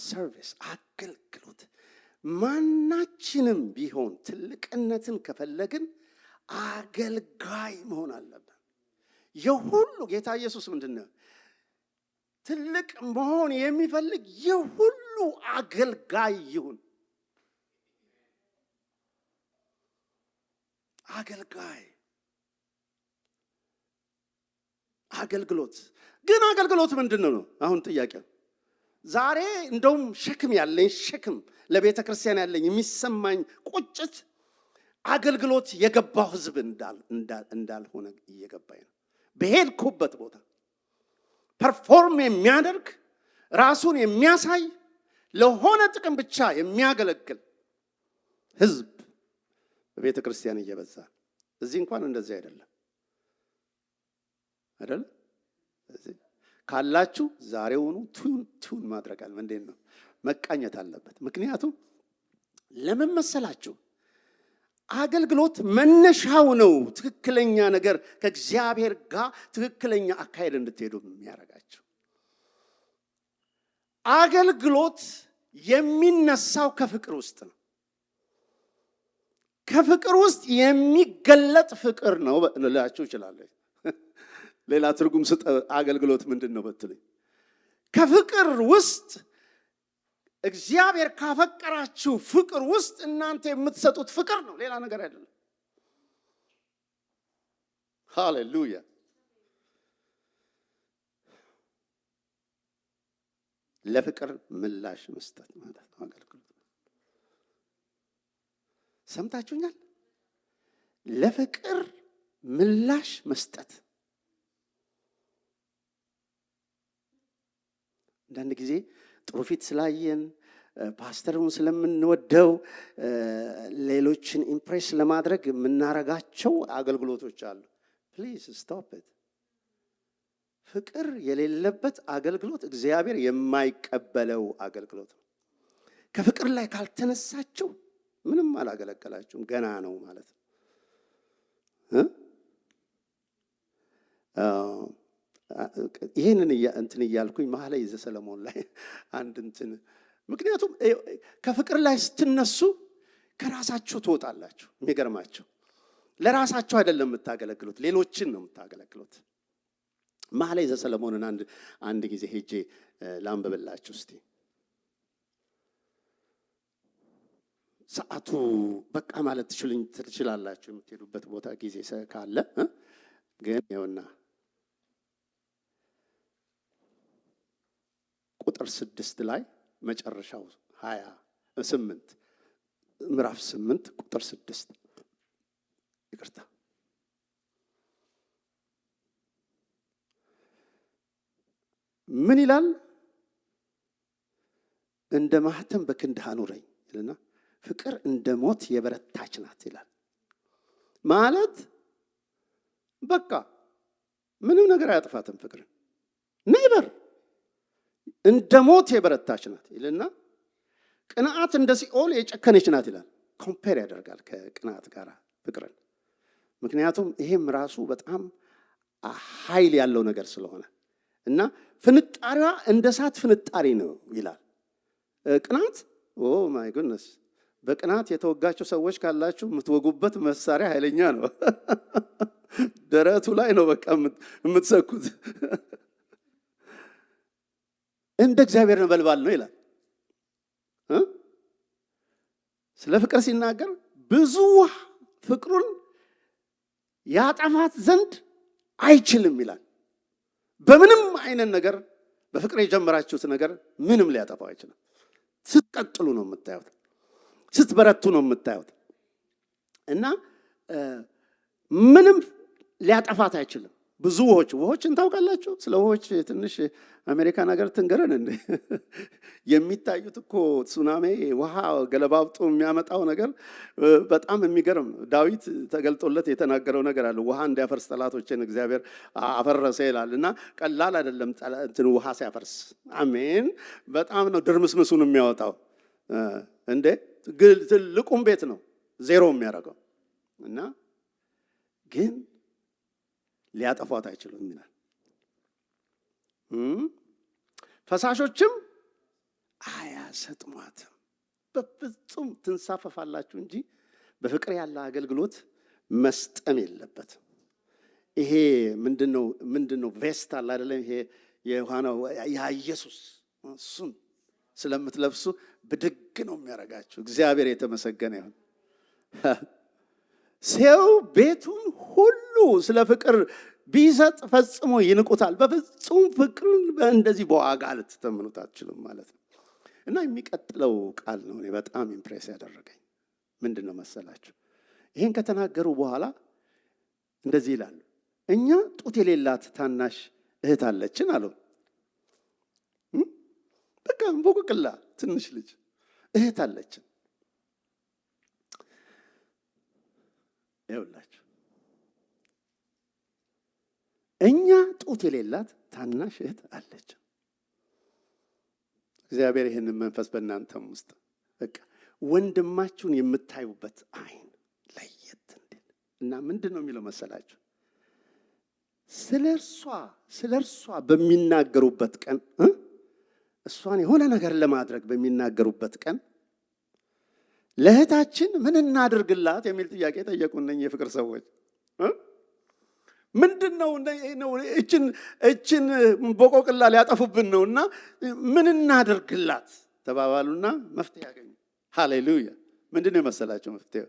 ሰርቪስ፣ አገልግሎት። ማናችንም ቢሆን ትልቅነትን ከፈለግን አገልጋይ መሆን አለብን። የሁሉ ጌታ ኢየሱስ ምንድነው? ትልቅ መሆን የሚፈልግ የሁሉ አገልጋይ ይሁን። አገልጋይ አገልግሎት ግን አገልግሎት ምንድነው ነው አሁን ጥያቄው። ዛሬ እንደውም ሸክም ያለኝ ለቤተ ክርስቲያን ያለኝ የሚሰማኝ ቁጭት አገልግሎት የገባው ህዝብ እንዳልሆነ እየገባኝ ነው። በሄድኩበት ቦታ ፐርፎርም የሚያደርግ ራሱን የሚያሳይ ለሆነ ጥቅም ብቻ የሚያገለግል ህዝብ በቤተ ክርስቲያን እየበዛ፣ እዚህ እንኳን እንደዚህ አይደለም አይደል? ካላችሁ ዛሬውኑ ቱን ማድረግ አለ። እንዴት ነው መቃኘት አለበት። ምክንያቱም ለምን መሰላችሁ? አገልግሎት መነሻው ነው ትክክለኛ ነገር ከእግዚአብሔር ጋር ትክክለኛ አካሄድ እንድትሄዱ የሚያረጋችሁ። አገልግሎት የሚነሳው ከፍቅር ውስጥ ነው። ከፍቅር ውስጥ የሚገለጥ ፍቅር ነው ልላችሁ እችላለሁ። ሌላ ትርጉም ስጠ አገልግሎት ምንድን ነው በትልኝ፣ ከፍቅር ውስጥ እግዚአብሔር ካፈቀራችሁ ፍቅር ውስጥ እናንተ የምትሰጡት ፍቅር ነው፣ ሌላ ነገር አይደለም። ሃሌሉያ። ለፍቅር ምላሽ መስጠት ማለት ነው አገልግሎት። ሰምታችሁኛል? ለፍቅር ምላሽ መስጠት። አንዳንድ ጊዜ ጥሩ ፊት ስላየን ፓስተሩን ስለምንወደው ሌሎችን ኢምፕሬስ ለማድረግ የምናረጋቸው አገልግሎቶች አሉ። ፕሊዝ ስቶፕ ኢት። ፍቅር የሌለበት አገልግሎት እግዚአብሔር የማይቀበለው አገልግሎት ነው። ከፍቅር ላይ ካልተነሳችሁ ምንም አላገለገላችሁም፣ ገና ነው ማለት ነው። ይሄንን እንትን እያልኩኝ መኃልየ ዘሰሎሞን ላይ አንድ እንትን፣ ምክንያቱም ከፍቅር ላይ ስትነሱ ከራሳችሁ ትወጣላችሁ። የሚገርማችሁ ለራሳችሁ አይደለም የምታገለግሉት፣ ሌሎችን ነው የምታገለግሉት። መኃልየ ዘሰሎሞንን አንድ ጊዜ ሄጄ ላንብብላችሁ እስቲ። ሰዓቱ በቃ ማለት ትችላላችሁ የምትሄዱበት ቦታ ጊዜ ካለ፣ ግን ይኸውና ቁጥር 6 ላይ መጨረሻው 28 ምዕራፍ 8 ቁጥር 6 ይቅርታ፣ ምን ይላል? እንደ ማህተም በክንድህ አኑረኝ ይልና ፍቅር እንደ ሞት የበረታች ናት ይላል። ማለት በቃ ምንም ነገር አያጥፋትም ፍቅርን። ነይበር እንደ ሞት የበረታች ናት ይልና ቅንዓት እንደ ሲኦል የጨከነች ናት ይላል። ኮምፔር ያደርጋል ከቅንዓት ጋር ፍቅርን። ምክንያቱም ይሄም ራሱ በጣም ኃይል ያለው ነገር ስለሆነ እና ፍንጣሪዋ እንደ እሳት ፍንጣሪ ነው ይላል። ቅንዓት ኦ ማይ ጉድነስ፣ በቅንዓት የተወጋችሁ ሰዎች ካላችሁ የምትወጉበት መሳሪያ ኃይለኛ ነው። ደረቱ ላይ ነው በቃ የምትሰኩት። እንደ እግዚአብሔር ነበልባል ነው ይላል። ስለ ፍቅር ሲናገር ብዙ ፍቅሩን ያጠፋት ዘንድ አይችልም ይላል። በምንም አይነት ነገር በፍቅር የጀመራችሁት ነገር ምንም ሊያጠፋው አይችልም። ስትቀጥሉ ነው የምታዩት፣ ስትበረቱ ነው የምታዩት እና ምንም ሊያጠፋት አይችልም። ብዙ ውሆችን ታውቃላችሁ? ስለ ውሆች ትንሽ አሜሪካን ሀገር ትንገረን እንዴ። የሚታዩት እኮ ሱናሜ ውሃ ገለባብጦ የሚያመጣው ነገር በጣም የሚገርም ነው። ዳዊት ተገልጦለት የተናገረው ነገር አለ። ውሃ እንዲያፈርስ ጠላቶችን እግዚአብሔር አፈረሰ ይላል እና ቀላል አይደለም እንትን ውሃ ሲያፈርስ። አሜን። በጣም ነው ድርምስምሱን የሚያወጣው እንዴ። ትልቁም ቤት ነው ዜሮ የሚያደርገው እና ግን ሊያጠፏት አይችሉም ይላል። ፈሳሾችም አያሰጥሟትም። በፍጹም ትንሳፈፋላችሁ እንጂ በፍቅር ያለ አገልግሎት መስጠም የለበትም። ይሄ ምንድነው ቬስት አለ አይደለም? ይሄ የዮሐናው ኢየሱስ እሱን ስለምትለብሱ ብድግ ነው የሚያረጋችሁ። እግዚአብሔር የተመሰገነ ይሁን። ሰው ቤቱን ሁሉ ስለ ፍቅር ቢሰጥ ፈጽሞ ይንቁታል። በፍጹም ፍቅርን እንደዚህ በዋጋ ልትተምኑት አትችሉም ማለት ነው። እና የሚቀጥለው ቃል ነው እኔ በጣም ኢምፕሬስ ያደረገኝ። ምንድነው መሰላችሁ? ይሄን ከተናገሩ በኋላ እንደዚህ ይላሉ፣ እኛ ጡት የሌላት ታናሽ እህት አለችን አሉ። በቃ እንቦቅቅላ ትንሽ ልጅ እህት አለችን። ይኸውላችሁ እኛ ጡት የሌላት ታናሽ እህት አለችን። እግዚአብሔር ይህንን መንፈስ በእናንተም ውስጥ በቃ ወንድማችሁን የምታዩበት አይን ለየት እንዴ። እና ምንድነው የሚለው መሰላችሁ? ስለርሷ በሚናገሩበት ቀን እሷን የሆነ ነገር ለማድረግ በሚናገሩበት ቀን ለእህታችን ምን እናድርግላት የሚል ጥያቄ ጠየቁን የፍቅር ሰዎች። ምንድነው እችን ቦቆቅላ ሊያጠፉብን ነውና ምን እናድርግላት ተባባሉና መፍትሄ ያገኙ። ሃሌሉያ! ምንድነው መሰላችሁ መፍትሄው?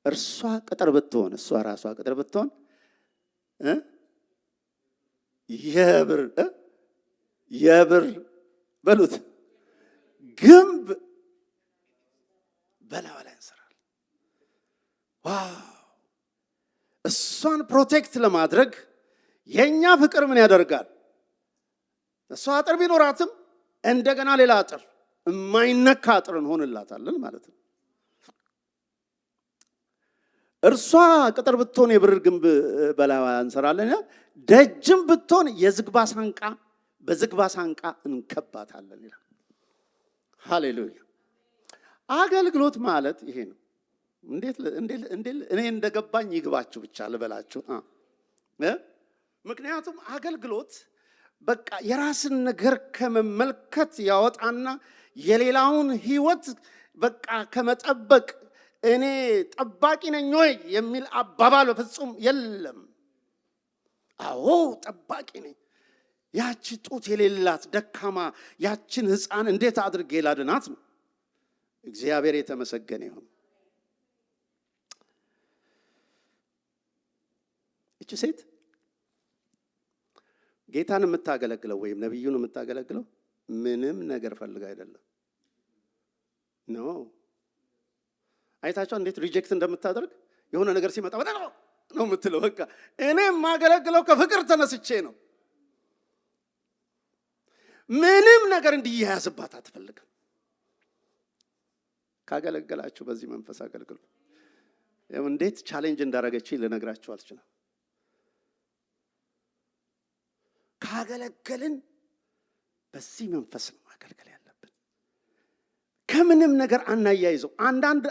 እርሷ ቅጥር ብትሆን፣ እሷ ራሷ ቅጥር ብትሆን የብር በሉት ግንብ በላዋ ላይ እንሰራለን። ዋው! እሷን ፕሮቴክት ለማድረግ የኛ ፍቅር ምን ያደርጋል? እሷ አጥር ቢኖራትም እንደገና ሌላ አጥር የማይነካ አጥር እንሆንላታለን ማለት ነው። እርሷ ቅጥር ብትሆን የብር ግንብ በላዋ እንሰራለን። ደጅም ብትሆን በዝግባ ሳንቃ እንከባታለን ይላል። ሃሌሉያ! አገልግሎት ማለት ይሄ ነው። እንዴት እኔ እንደገባኝ ይግባችሁ ብቻ ልበላችሁ። ምክንያቱም አገልግሎት በቃ የራስን ነገር ከመመልከት ያወጣና የሌላውን ህይወት በቃ ከመጠበቅ እኔ ጠባቂ ነኝ ወይ የሚል አባባል በፍጹም የለም። አዎ ጠባቂ ነኝ። ያቺ ጡት የሌላት ደካማ ያችን ህፃን እንዴት አድርጌ ላድናት ነው። እግዚአብሔር የተመሰገነ ይሁን። እቺ ሴት ጌታን የምታገለግለው ወይም ነብዩን የምታገለግለው ምንም ነገር ፈልጋ አይደለም። አይታችሁ እንዴት ሪጀክት እንደምታደርግ የሆነ ነገር ሲመጣ ወደ ነው የምትለው። በቃ እኔ የማገለግለው ከፍቅር ተነስቼ ነው። ምንም ነገር እንዲያያዝባት አትፈልግም። ካገለገላችሁ በዚህ መንፈስ አገልግሉ። እንዴት ቻሌንጅ እንዳደረገችኝ ልነግራችሁ አልችልም። ካገለገልን በዚህ መንፈስ ነው ማገልገል ያለብን። ከምንም ነገር አናያይዘው።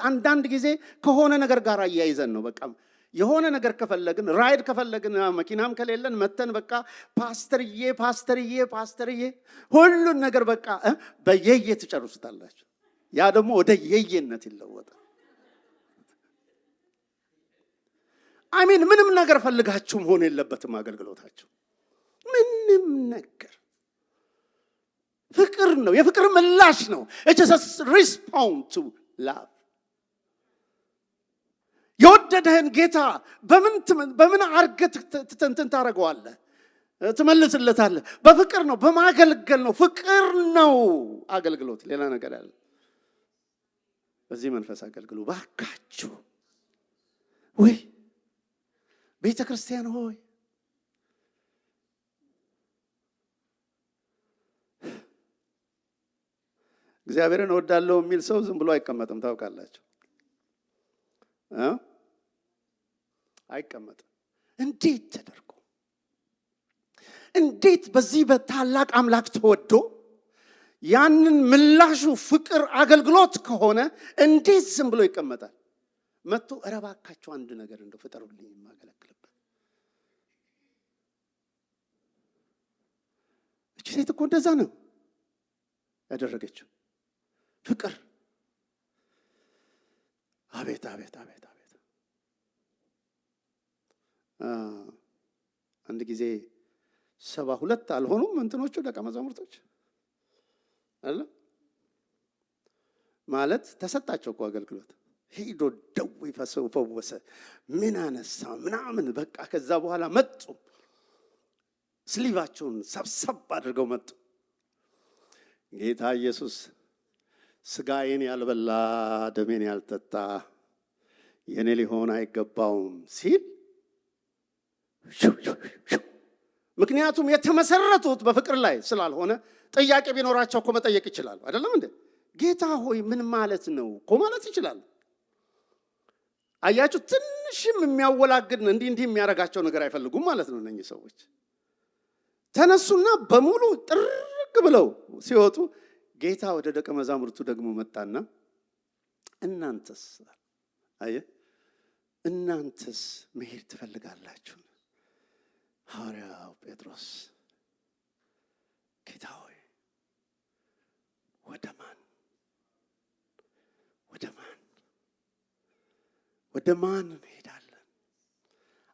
አንዳንድ ጊዜ ከሆነ ነገር ጋር አያይዘን ነው። በቃ የሆነ ነገር ከፈለግን ራይድ ከፈለግን መኪናም ከሌለን መተን በቃ ፓስተርዬ ሁሉን ነገር በቃ በየየ ትጨርሱታላችሁ። ያ ደግሞ ወደ የየነት ይለወጣል። አሜን። ምንም ነገር ፈልጋችሁ መሆን የለበትም አገልግሎታችሁ። ምንም ነገር ፍቅር ነው፣ የፍቅር ምላሽ ነው። it's a response to love። የወደደህን ጌታ በምን አርገት ትንትን ታረጋዋለህ? ትመልስለታለህ። በፍቅር ነው፣ በማገልገል ነው። ፍቅር ነው አገልግሎት፣ ሌላ ነገር ያለ። በዚህ መንፈስ አገልግሉ ባካችሁ። ወይ ቤተ ክርስቲያን ሆይ እግዚአብሔርን እወዳለሁ የሚል ሰው ዝም ብሎ አይቀመጥም። ታውቃላችሁ? አይቀመጥም። እንዴት ተደርጎ እንዴት በዚህ በታላቅ አምላክ ተወዶ ያንን ምላሹ ፍቅር አገልግሎት ከሆነ እንዴት ዝም ብሎ ይቀመጣል? መጥቶ እባካችሁ አንድ ነገር እንደው ፍጠሩልኝ የማገለግልበት። እቺ ሴት እኮ እንደዛ ነው ያደረገችው። ፍቅር አቤት አቤት አቤት አቤት። አንድ ጊዜ 72 አልሆኑም እንትኖቹ ደቀ መዛሙርቶች አይደል? ማለት ተሰጣቸው እኮ አገልግሎት። ሄዶ ደዌ ፈወሰ፣ ምን አነሳ ምናምን በቃ። ከዛ በኋላ መጡ ስሊቫቸውን ሰብሰብ አድርገው መጡ። ጌታ ኢየሱስ ስጋዬን ያልበላ ደሜን ያልጠጣ የኔ ሊሆን አይገባውም ሲል፣ ምክንያቱም የተመሰረቱት በፍቅር ላይ ስላልሆነ ጥያቄ ቢኖራቸው እኮ መጠየቅ ይችላሉ። አይደለም እንዴ? ጌታ ሆይ ምን ማለት ነው እኮ ማለት ይችላሉ። አያችሁ፣ ትንሽም የሚያወላግድ እንዲህ የሚያረጋቸው ነገር አይፈልጉም ማለት ነው። እነኚህ ሰዎች ተነሱና በሙሉ ጥርግ ብለው ሲወጡ ጌታ ወደ ደቀ መዛሙርቱ ደግሞ መጣና እናንተስ መሄድ ትፈልጋላችሁ? ሐዋርያው ጴጥሮስ ጌታ ሆይ ወደ ማን እንሄዳለን?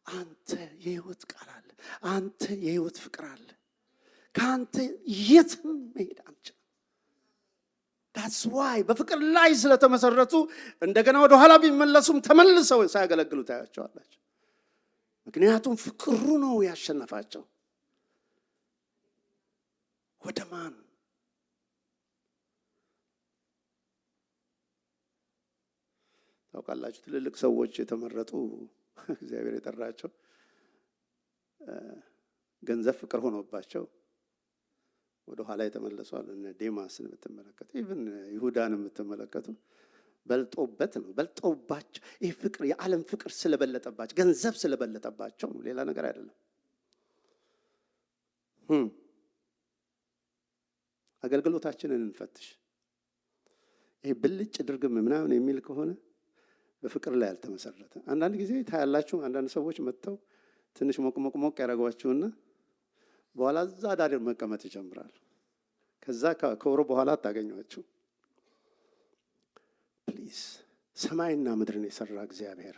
አንተ የህይወት ቃል አለ፣ አንተ የህይወት ፍቅር አለ። ከአንተ የትም መሄድ አንችልም። that's why በፍቅር ላይ ስለተመሰረቱ እንደገና ወደ ኋላ ቢመለሱም ተመልሰው ሳያገለግሉ ታያቸዋላችሁ። ምክንያቱም ፍቅሩ ነው ያሸነፋቸው። ወደ ማን? ታውቃላችሁ፣ ትልልቅ ሰዎች የተመረጡ እግዚአብሔር የጠራቸው ገንዘብ ፍቅር ሆኖባቸው ወደ ኋላ የተመለሱ አሉ። እነ ዴማስን የምትመለከቱ ኢቭን ይሁዳን የምትመለከቱ በልጦባቸው ይህ ፍቅር የዓለም ፍቅር ስለበለጠባቸው ገንዘብ ስለበለጠባቸው ነው፣ ሌላ ነገር አይደለም። አገልግሎታችንን እንፈትሽ። ይሄ ብልጭ ድርግም ምናምን የሚል ከሆነ በፍቅር ላይ ያልተመሰረተ። አንዳንድ ጊዜ ታያላችሁ፣ አንዳንድ ሰዎች መጥተው ትንሽ ሞቅ ያደርጓችሁና በኋላ እዛ ዳር መቀመጥ ይጀምራል። ከዛ ከወሩ በኋላ ታገኙዋችሁ። ፕሊዝ፣ ሰማይና ምድርን የሰራ እግዚአብሔር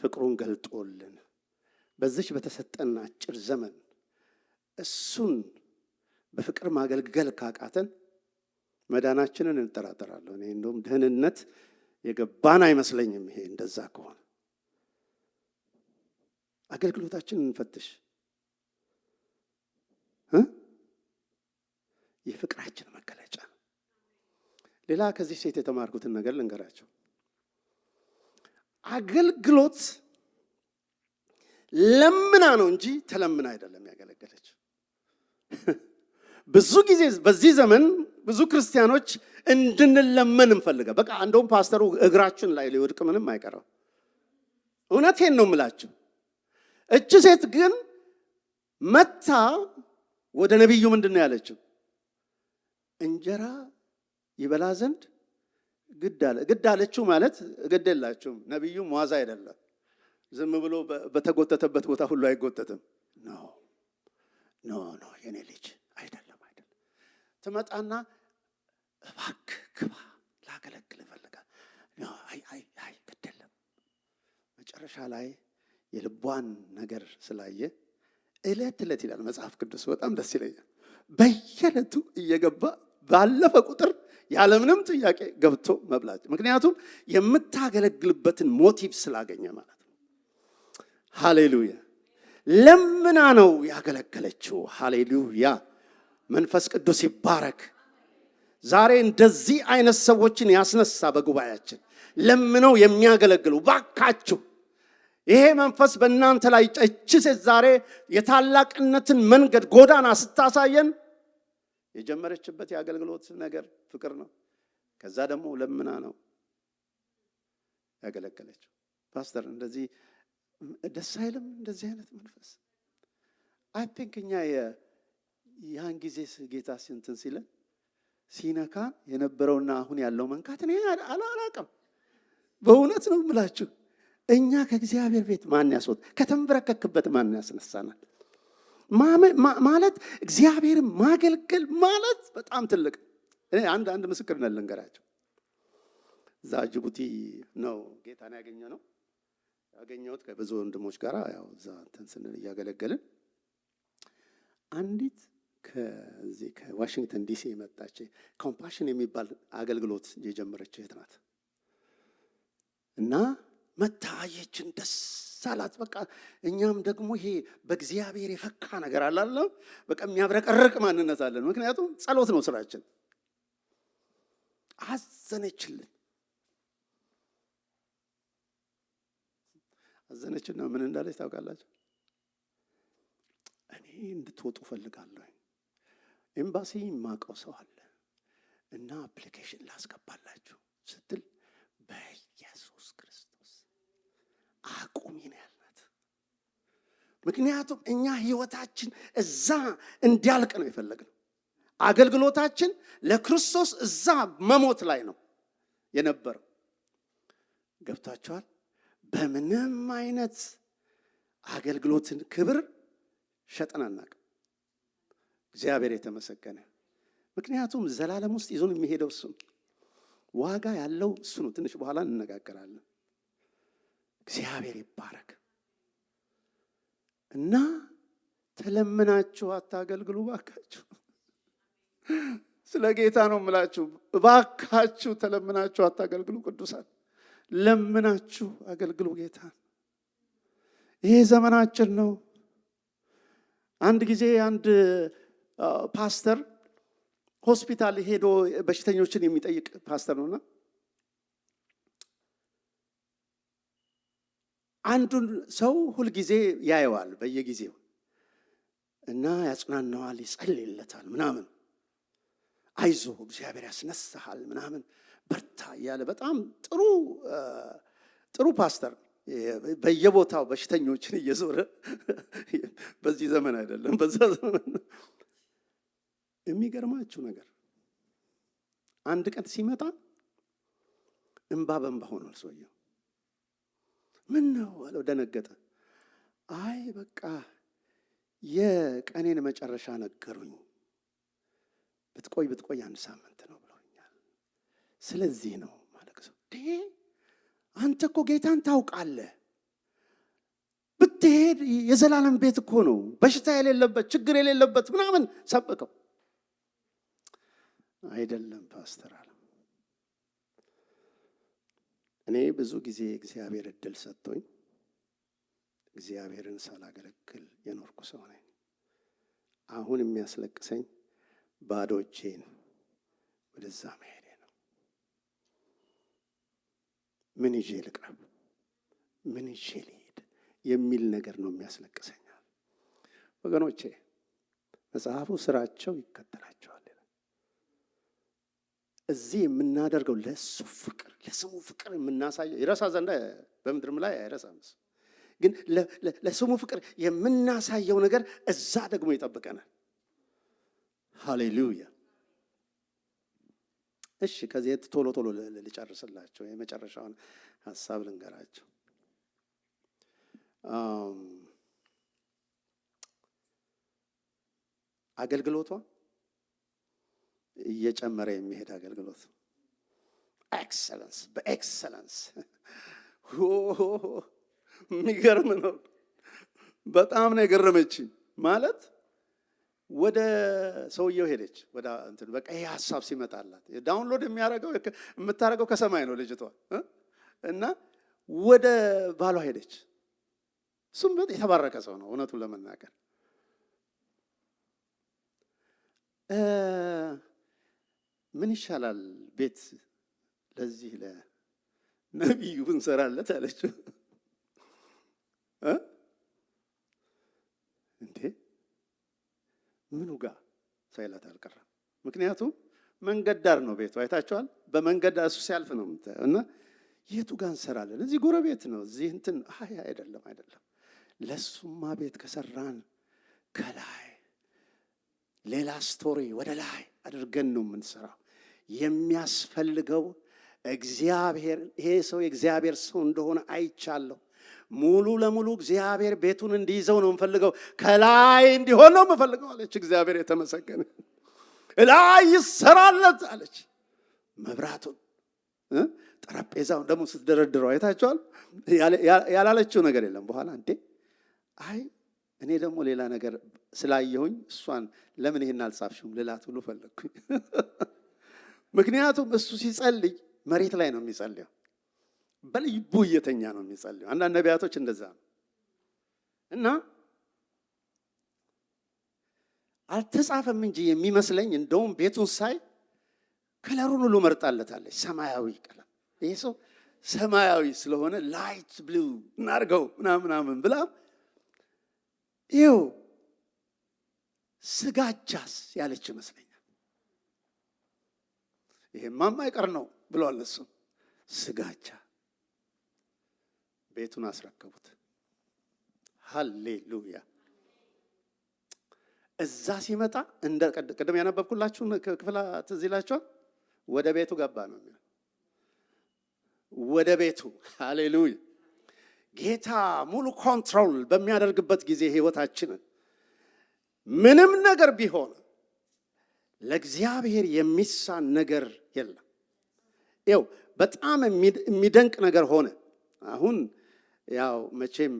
ፍቅሩን ገልጦልን በዚህ በተሰጠን አጭር ዘመን እሱን በፍቅር ማገልገል ካቃተን መዳናችንን እንጠራጠራለሁ። እኔ እንደውም ደህንነት የገባን አይመስለኝም። ይሄ እንደዛ ከሆነ አገልግሎታችንን እንፈትሽ። የፍቅራችን መገለጫ። ሌላ ከዚህ ሴት የተማርኩትን ነገር ልንገራቸው። አገልግሎት ለምና ነው እንጂ ተለምና አይደለም ያገለገለች። ብዙ ጊዜ በዚህ ዘመን ብዙ ክርስቲያኖች እንድንለመን እንፈልጋለን። በቃ እንደውም ፓስተሩ እግራችን ላይ ሊወድቅ ምንም አይቀረው። እውነቴን ነው የምላችሁ። እቺ ሴት ግን መታ ወደ ነብዩ ምንድን ነው ያለችው? እንጀራ ይበላ ዘንድ ግድ አለችው። ማለት ግድ የላችሁም። ነብዩ መዋዛ አይደለም። ዝም ብሎ በተጎተተበት ቦታ ሁሉ አይጎተትም። ኖ የኔ ልጅ አይደለም። ትመጣና እባክህ ግባ ላገለግል ይፈልጋል። አይ ግድ የለም። መጨረሻ ላይ የልቧን ነገር ስላየ እለት ይላል መጽሐፍ ቅዱስ። በጣም ደስ ይለኛል። በየዕለቱ እየገባ ባለፈ ቁጥር ያለምንም ጥያቄ ገብቶ መብላት። ምክንያቱም የምታገለግልበትን ሞቲቭ ስላገኘ ማለት ነው። ሃሌሉያ። ለምና ነው ያገለገለችው። ሃሌሉያ። መንፈስ ቅዱስ ይባረክ። ዛሬ እንደዚህ አይነት ሰዎችን ያስነሳ በጉባኤያችን ለምነው የሚያገለግሉ። ባካችሁ ይሄ መንፈስ በእናንተ ላይ ጨችስ። ዛሬ የታላቅነትን መንገድ ጎዳና ስታሳየን የጀመረችበት የአገልግሎት ነገር ፍቅር ነው። ከዛ ደግሞ ለምና ነው ያገለገለችው። ፓስተር እንደዚህ ደስ አይልም? እንደዚህ አይነት መንፈስ አይ ቲንክ እኛ ያን ጊዜ ጌታ እንትን ሲለን ሲነካን የነበረውና አሁን ያለው መንካት እኔ አላውቅም። በእውነት ነው የምላችሁ። እኛ ከእግዚአብሔር ቤት ማን ያስወጥ? ከተንበረከክበት ማን ያስነሳናል? ማለት እግዚአብሔርን ማገልገል ማለት በጣም ትልቅ። እኔ አንድ ምስክርነት ልንገራቸው። እዛ ጅቡቲ ነው ጌታን ያገኘሁት ከብዙ ወንድሞች ጋር ያው እዛ እንትን ስንል እያገለገልን አንዲት ከዋሽንግተን ዲሲ የመጣች ኮምፓሽን የሚባል አገልግሎት የጀመረች እህት ናት። እና መታየችን ደስ አላት። በቃ እኛም ደግሞ ይሄ በእግዚአብሔር የፈካ ነገር አላለ። በቃ የሚያብረቀርቅ ማንነት አለን። ምክንያቱም ጸሎት ነው ስራችን። አዘነችልን። አዘነችና ምን እንዳለች ታውቃላችሁ? እኔ እንድትወጡ ፈልጋለሁ። ኤምባሲ ማቀው ሰው አለ እና አፕሊኬሽን ላስገባላችሁ ስትል በኢየሱስ ክርስቶስ አቁሚ ነው ያልናት። ምክንያቱም እኛ ህይወታችን እዛ እንዲያልቅ ነው የፈለግነው። አገልግሎታችን ለክርስቶስ እዛ መሞት ላይ ነው የነበረው። ገብታችኋል? በምንም አይነት አገልግሎትን ክብር ሸጠን አናውቅም። እግዚአብሔር የተመሰገነ። ምክንያቱም ዘላለም ውስጥ ይዞን የሚሄደው እሱ ዋጋ ያለው እሱ ነው። ትንሽ በኋላ እንነጋገራለን። እግዚአብሔር ይባረክ። እና ተለምናችሁ አታገልግሉ ባካችሁ። ስለ ጌታ ነው የምላችሁ። ባካችሁ ተለምናችሁ አታገልግሉ። ቅዱሳን ለምናችሁ አገልግሉ ጌታ። ይሄ ዘመናችን ነው። አንድ ጊዜ አንድ ፓስተር ሆስፒታል ሄዶ በሽተኞችን የሚጠይቅ ፓስተር ነውና አንዱን ሰው ሁልጊዜ ያየዋል በየጊዜው እና ያጽናናዋል፣ ይጸልይለታል ምናምን፣ አይዞህ እግዚአብሔር ያስነሳሃል ምናምን በርታ እያለ በጣም ጥሩ ፓስተር በየቦታው በሽተኞችን እየዞረ በዚህ ዘመን አይደለም በዛ ዘመን። የሚገርማችሁ ነገር አንድ ቀን ሲመጣ እንባ በእንባ ሆኗል ሰውየው። ምን ነው አለው። ደነገጠ። አይ በቃ የቀኔን መጨረሻ ነገሩኝ፣ ብትቆይ 1 ሳምንት ነው ብለውኛል። ስለዚህ ነው ማለት ነው። አንተ እኮ ጌታን ታውቃለህ፣ ብትሄድ የዘላለም ቤት እኮ ነው፣ በሽታ የሌለበት ችግር የሌለበት ምናምን ሰበከው። አይደለም ፓስተር አለ። እኔ ብዙ ጊዜ እግዚአብሔር እድል ሰጥቶኝ እግዚአብሔርን ሳላገለግል የኖርኩ ሰው ነኝ። አሁን የሚያስለቅሰኝ ባዶ እጄን ወደዛ መሄዴ ነው። ምን ይዤ ልቅረብ፣ ምን ይዤ ልሄድ የሚል ነገር ነው የሚያስለቅሰኛል። ወገኖቼ መጽሐፉ ስራቸው ይከተላቸዋል። እዚህ የምናደርገው ለሱ ፍቅር፣ ለስሙ ፍቅር የምናሳየው ይረሳ ዘንድ በምድርም ላይ አይረሳም። ግን ለስሙ ፍቅር የምናሳየው ነገር እዛ ደግሞ ይጠብቀናል። ሃሌሉያ። እሺ ከዚህ ቶሎ ልጨርስላቸው፣ የመጨረሻውን ሐሳብ ልንገራቸው። አገልግሎቷ እየጨመረ የሚሄድ አገልግሎት፣ ኤክሰለንስ በኤክሰለንስ የሚገርም ነው። በጣም ነው የገረመችኝ። ማለት ወደ ሰውየው ሄደች። ወደ እንትን በቃ ይሄ ሐሳብ ሲመጣላት ዳውንሎድ የምታረገው ከሰማይ ነው ልጅቷ እና ወደ ባሏ ሄደች። እሱም የተባረከ ሰው ነው እውነቱን ለመናገር። ምን ይሻላል ቤት ለዚህ ለነቢዩ እንሰራለት አለችው። እንዴ ምኑ ጋር ሳይላት አልቀረም። ምክንያቱም መንገድ ዳር ነው ቤቱ፣ አይታችኋል። በመንገድ ዳር እሱ ሲያልፍ ነው የምታየው። እና የቱ ጋር እንሰራለን? እዚህ ጎረቤት ነው እዚህ እንትን አይደለም። ለሱማ ቤት ከሰራን ከላይ ሌላ ስቶሪ ወደ ላይ አድርገን ነው የምንሰራው። የሚያስፈልገው እግዚአብሔር፣ ይሄ ሰው የእግዚአብሔር ሰው እንደሆነ አይቻለሁ። ሙሉ ለሙሉ እግዚአብሔር ቤቱን እንዲይዘው ነው የምፈልገው፣ ከላይ እንዲሆን ነው የምፈልገው አለች። እግዚአብሔር የተመሰገነ። ላይ ይሰራለት አለች። መብራቱን ጠረጴዛውን ደግሞ ስትደረድረው አይታችኋል። ያላለችው ነገር የለም። በኋላ እንዴ እኔ ደግሞ ሌላ ነገር ስላየሁኝ እሷን ለምን ይሄን አልጻፍሽም ልላት ሁሉ ፈለግኩኝ። ምክንያቱም እሱ ሲጸልይ መሬት ላይ ነው የሚጸልየው፣ በልቡ እየተኛ ነው የሚጸልየው። አንዳንድ ነቢያቶች እንደዛ ነው። እና አልተጻፈም እንጂ የሚመስለኝ እንደውም ቤቱን ሳይ ከለሩን ሁሉ መርጣለታለች፣ ሰማያዊ ቀለም። ይሄ ሰው ሰማያዊ ስለሆነ ላይት ብሉ እናርገው ምናምን ብላ ይኸው ስጋጃስ ያለች ይመስለኛል። ይሄማ የማይቀር ነው ብሏል እሱ። ስጋጃ ቤቱን አስረከቡት። ሃሌሉያ። እዛ ሲመጣ እንደ ቅድም ያነበብኩላችሁ ክፍል ትዝ ይላችኋል። ወደ ቤቱ ገባ ነው የሚለው። ወደ ቤቱ። ሃሌሉያ። ጌታ ሙሉ ኮንትሮል በሚያደርግበት ጊዜ ህይወታችንን ምንም ነገር ቢሆን ለእግዚአብሔር የሚሳን ነገር የለም። ይኸው በጣም የሚደንቅ ነገር ሆነ። አሁን ያው መቼም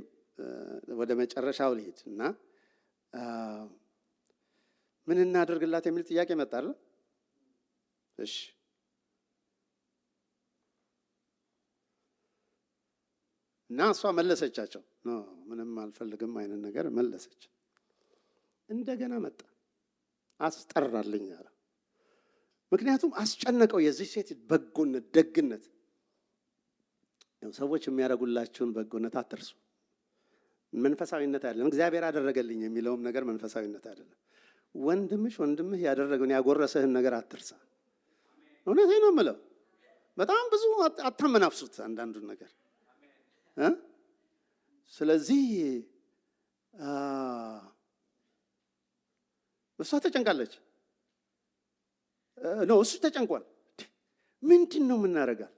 ወደ መጨረሻው ልሂድ እና ምን እናደርግላት የሚል ጥያቄ መጣለ። እሺ እና እሷ መለሰቻቸው። ምንም አልፈልግም አይነት ነገር መለሰች። እንደገና መጣ አስጠራልኝ አለ። ምክንያቱም አስጨነቀው የዚህ ሴት በጎነት፣ ደግነት። ሰዎች የሚያደርጉላችሁን በጎነት አትርሱ። መንፈሳዊነት አይደለም። እግዚአብሔር አደረገልኝ የሚለውም ነገር መንፈሳዊነት አይደለም። ወንድምህ ያደረገውን ያጎረሰህን ነገር አትርሳ። እውነቴን ነው የምለው። በጣም ብዙ አታመናፍሱት አንዳንዱን ነገር። ስለዚህ እሷ ተጨንቃለች። እሱ ተጨንቋል። ምንድን ነው የምናደርጋላት?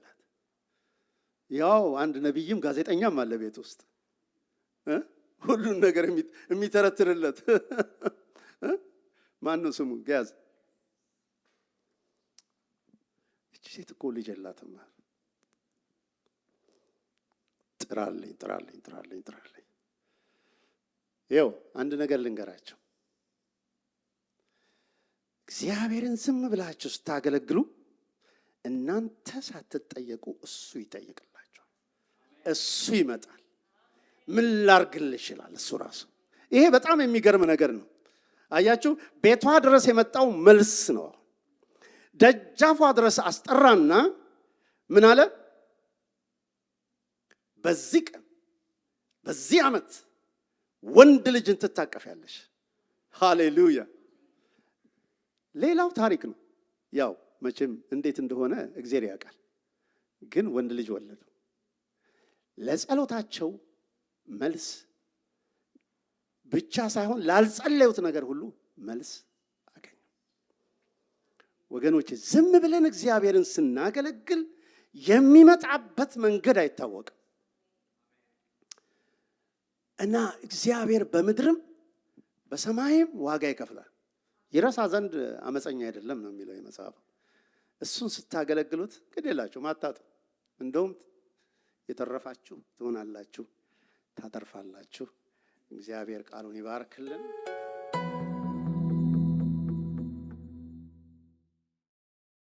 ያው አንድ ነቢይም ጋዜጠኛም አለ ቤት ውስጥ ሁሉን ነገር የሚተረትርለት ማን ነው ስሙ? ገያዝ። እቺ ሴት እኮ ልጅ የላትም። ጥራልኝ። ይኸው አንድ ነገር ልንገራቸው። እግዚአብሔርን ዝም ብላችሁ ስታገለግሉ እናንተ ሳትጠየቁ እሱ ይጠይቅላችኋል። እሱ ይመጣል። ምን ላርግልሽ ይላል እሱ ራሱ። ይሄ በጣም የሚገርም ነገር ነው። አያችሁ፣ ቤቷ ድረስ የመጣው መልስ ነው። ደጃፏ ድረስ አስጠራና ምን አለ? በዚህ ቀን በዚህ ዓመት ወንድ ልጅን ትታቀፊያለሽ። ሃሌሉያ። ሌላው ታሪክ ነው። ያው መቼም እንዴት እንደሆነ እግዚአብሔር ያውቃል። ግን ወንድ ልጅ ወለዱ። ለጸሎታቸው መልስ ብቻ ሳይሆን ላልጸለዩት ነገር ሁሉ መልስ አገኙ። ወገኖች፣ ዝም ብለን እግዚአብሔርን ስናገለግል የሚመጣበት መንገድ አይታወቅም እና እግዚአብሔር በምድርም በሰማይም ዋጋ ይከፍላል። ይረሳ ዘንድ አመፀኛ አይደለም ነው የሚለው መጽሐፍ። እሱን ስታገለግሉት ግድ የላችሁም፣ አታጡ። እንደውም የተረፋችሁ ትሆናላችሁ፣ ታተርፋላችሁ። እግዚአብሔር ቃሉን ይባርክልን።